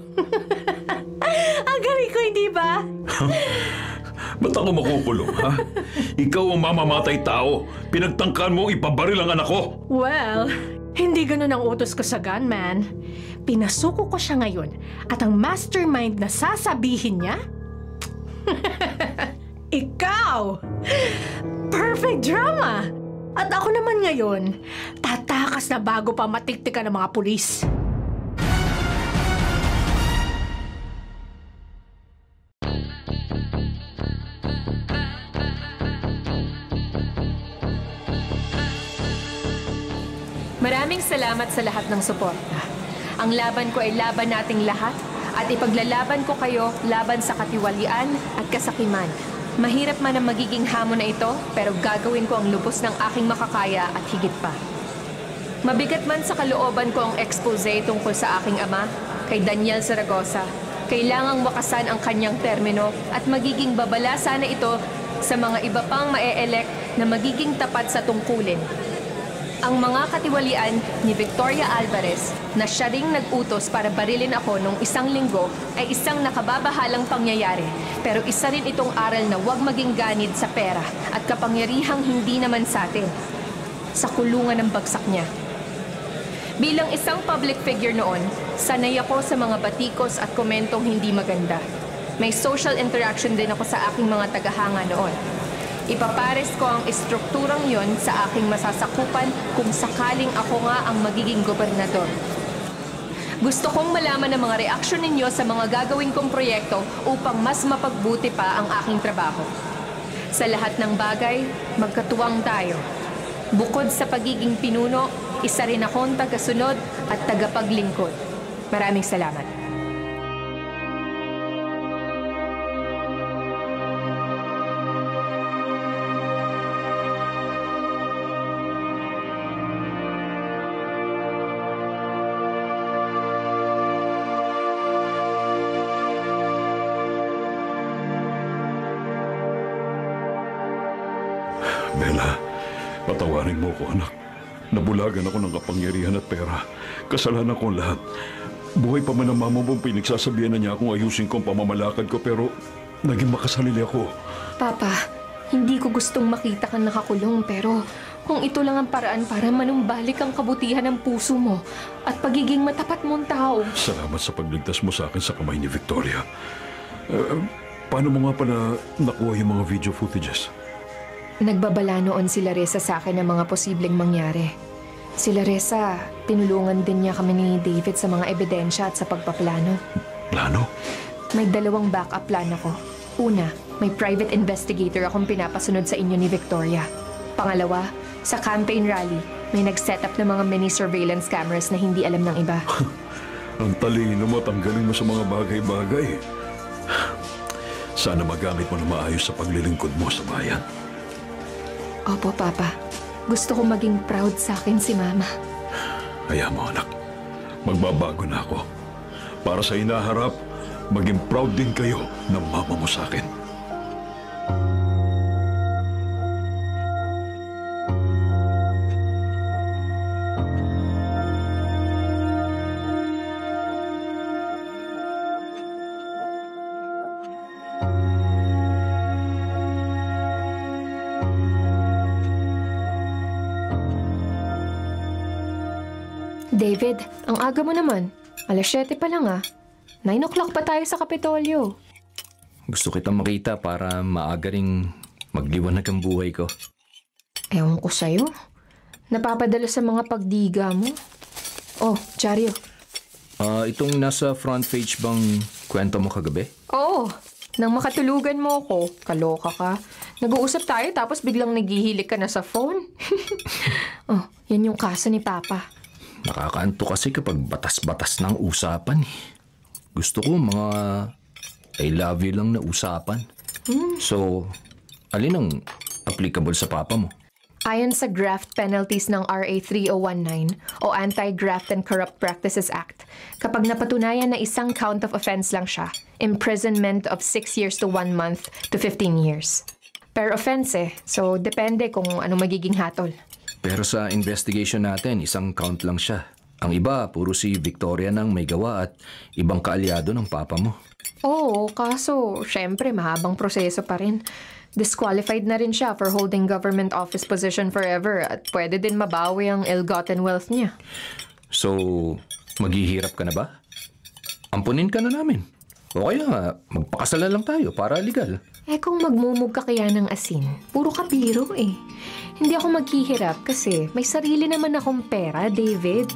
Ang galing ko, hindi ba? Ba't ako makukulong, ha? Ikaw ang mamamatay tao. Pinagtangkaan mo ipabaril ang anak ko. Well, hindi ganun ang utos ko sa gunman. Pinasuko ko siya ngayon at ang mastermind na sasabihin niya, ikaw! Perfect drama! At ako naman ngayon, tatakas na bago pa matiktikan ng mga pulis. Maraming salamat sa lahat ng suporta. Ang laban ko ay laban nating lahat at ipaglalaban ko kayo laban sa katiwalian at kasakiman. Mahirap man ang magiging hamon na ito, pero gagawin ko ang lubos ng aking makakaya at higit pa. Mabigat man sa kalooban ko ang expose tungkol sa aking ama, kay Daniel Zaragoza, kailangang wakasan ang kanyang termino at magiging babala sana ito sa mga iba pang mae-elect na magiging tapat sa tungkulin. Ang mga katiwalian ni Victoria Alvarez na siya ring nag-utos para barilin ako nung isang linggo ay isang nakababahalang pangyayari. Pero isa rin itong aral na huwag maging ganid sa pera at kapangyarihang hindi naman sa atin. Sa kulungan ng bagsak niya. Bilang isang public figure noon, sanay ako sa mga batikos at komentong hindi maganda. May social interaction din ako sa aking mga tagahanga noon. Ipapares ko ang estrukturang yon sa aking masasakupan kung sakaling ako nga ang magiging gobernador. Gusto kong malaman ang mga reaksyon ninyo sa mga gagawin kong proyekto upang mas mapagbuti pa ang aking trabaho. Sa lahat ng bagay, magkatuwang tayo. Bukod sa pagiging pinuno, isa rin akong tagasunod at tagapaglingkod. Maraming salamat. Bella, patawarin mo ko, anak. Nabulagan ako ng kapangyarihan at pera. Kasalanan ko lahat. Buhay pa man ang mama mo, pinagsasabihan na niya akong ayusin ko ang pamamalakad ko, pero naging makasalili ako. Papa, hindi ko gustong makita kang nakakulong, pero kung ito lang ang paraan para manumbalik ang kabutihan ng puso mo at pagiging matapat mong tao. Salamat sa pagligtas mo sa akin sa kamay ni Victoria. Paano mo nga pala nakuha yung mga video footages? Nagbabala noon sila Reza sa akin ng mga posibleng mangyari. Sila Reza, tinulungan din niya kami ni David sa mga ebidensya at sa pagpaplano. Plano? May dalawang backup plan ako. Una, may private investigator akong pinapasunod sa inyo ni Victoria. Pangalawa, sa campaign rally, may nag-set up ng mga mini surveillance cameras na hindi alam ng iba. Ang talino mo, tanggalin mo sa mga bagay-bagay. Sana magamit mo na maayos sa paglilingkod mo sa bayan. Opo, Papa. Gusto ko maging proud sa akin si Mama. Kaya mo, anak. Magbabago na ako. Para sa inaharap, maging proud din kayo ng mama mo sa akin. David, ang aga mo naman. 7:00 pa lang 9 o'clock pa tayo sa Kapitolyo. Gusto kitang makita para maaga ring magliwanag ang buhay ko. Ewan ko sa'yo. Napapadala sa mga pagdiga mo. Oh, Chario. Itong nasa front page bang kwento mo kagabi? Oo. Nang makatulugan mo ako, kaloka ka. Nag-uusap tayo tapos biglang naghihilik ka na sa phone. Oh, yan yung kaso ni Papa. Nakakaanto kasi kapag batas-batas ng usapan. Gusto ko mga I love you lang na usapan. So, alin ang applicable sa papa mo? Ayon sa graft penalties ng RA 3019 o Anti-Graft and Corrupt Practices Act, kapag napatunayan na isang count of offense lang siya, imprisonment of 6 years to 1 month to 15 years. Per offense so depende kung ano magiging hatol. Pero sa investigation natin, isang count lang siya. Ang iba, puro si Victoria nang may gawa at ibang kaalyado ng papa mo. Oo, kaso syempre mahabang proseso pa rin. Disqualified na rin siya for holding government office position forever at pwede din mabawi ang ill-gotten wealth niya. So, maghihirap ka na ba? Ampunin ka na namin. O kaya, magpakasalan lang tayo para legal. Eh kung magmumug ka kaya ng asin, puro ka biro eh. Hindi ako maghihirap kasi may sarili naman akong pera, David.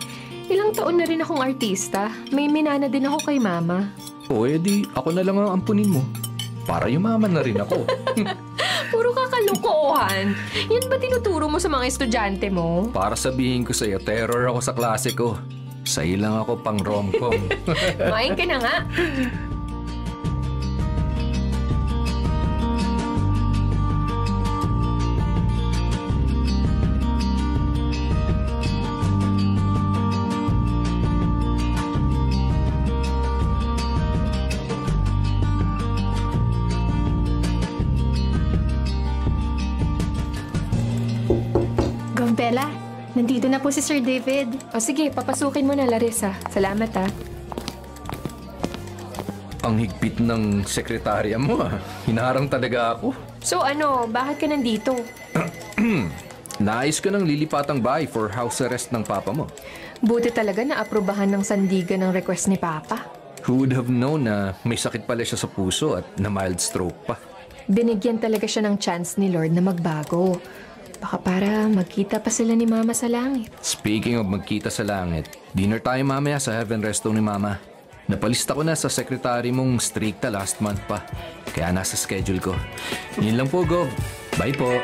Ilang taon na rin akong artista. May minana din ako kay mama. O edi, ako na lang ang ampunin mo. Para yumaman na rin ako. Puro kakalukuhan. Yan ba tinuturo mo sa mga estudyante mo? Para sabihin ko sa'yo, terror ako sa klase ko. Sa'yo lang ako pang rom-com. Kumain ka na nga. Bella, nandito na po si Sir David. O sige, papasukin mo na, Larissa. Salamat ah. Ang higpit ng sekretarya mo ah. Hinaharang talaga ako. So ano, bakit ka nandito? Nais ko ng lilipatang bahay for house arrest ng papa mo. Buti talaga na aprubahan ng sandigan ng request ni Papa. Who would have known na may sakit pala siya sa puso at na mild stroke pa? Binigyan talaga siya ng chance ni Lord na magbago. Baka para magkita pa sila ni Mama sa langit. Speaking of magkita sa langit, dinner tayo mamaya sa Heaven Resto ni Mama. Napalista ko na sa sekretary mong stricta last month pa. Kaya nasa schedule ko. Yun lang po, Gov. Bye po.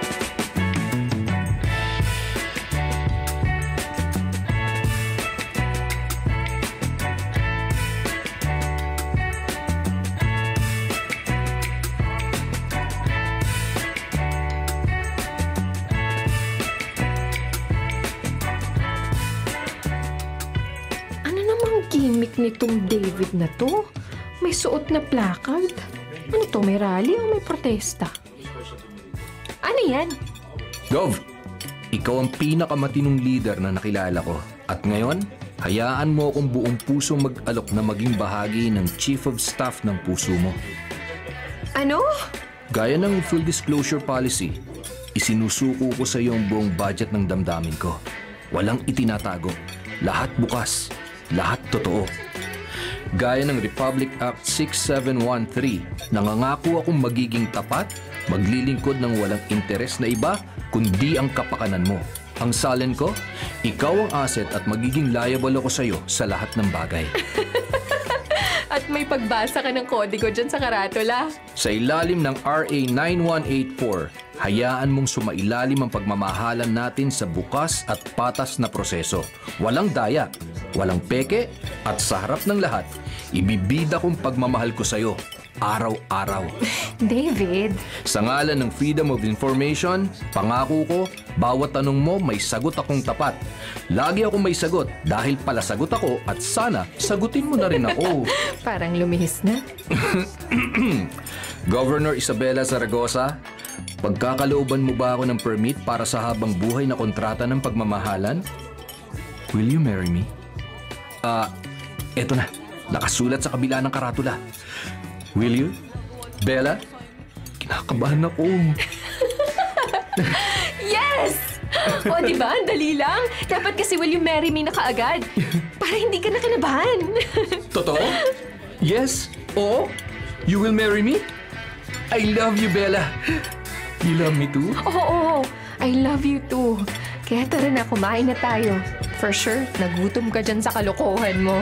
Gimmick nitong David na to. May suot na placard. Ano to, may rally o may protesta? Ano yan? Gov, ikaw ang pinakamatinong leader na nakilala ko. At ngayon, hayaan mo akong buong puso mag-alok na maging bahagi ng Chief of Staff ng puso mo. Ano? Gaya ng full disclosure policy, isinusuko ko sa iyo ang buong budget ng damdamin ko. Walang itinatago. Lahat bukas. Lahat totoo. Gaya ng Republic Act 6713, nangangako akong magiging tapat, maglilingkod ng walang interes na iba, kundi ang kapakanan mo. Ang salin ko, ikaw ang asset at magiging liable ako sa iyo sa lahat ng bagay. At may pagbasa ka ng kodigo dyan sa karatula. Sa ilalim ng RA 9184, hayaan mong sumailalim ang pagmamahalan natin sa bukas at patas na proseso. Walang daya, walang peke, at sa harap ng lahat, ibibida kong pagmamahal ko sa'yo, araw-araw. David. Sa ngalan ng Freedom of Information, pangako ko, bawat tanong mo may sagot akong tapat. Lagi akong may sagot dahil pala sagot ako at sana sagutin mo na rin ako. Parang lumihis na. Governor Isabela Zaragoza, pagkakalooban mo ba ako ng permit para sa habang buhay na kontrata ng pagmamahalan? Will you marry me? Eto na. Nakasulat sa kabila ng karatula. Will you? Bella? Kinakabahan ako. Yes! O, diba? Ang dali lang. Dapat kasi will you marry me na kaagad. Para hindi ka na kinabahan. Totoo? Yes? Oo? You will marry me? I love you, Bella. You love me too? Oo, I love you too. Kaya tara na, kumain na tayo. For sure, nagutom ka dyan sa kalokohan mo.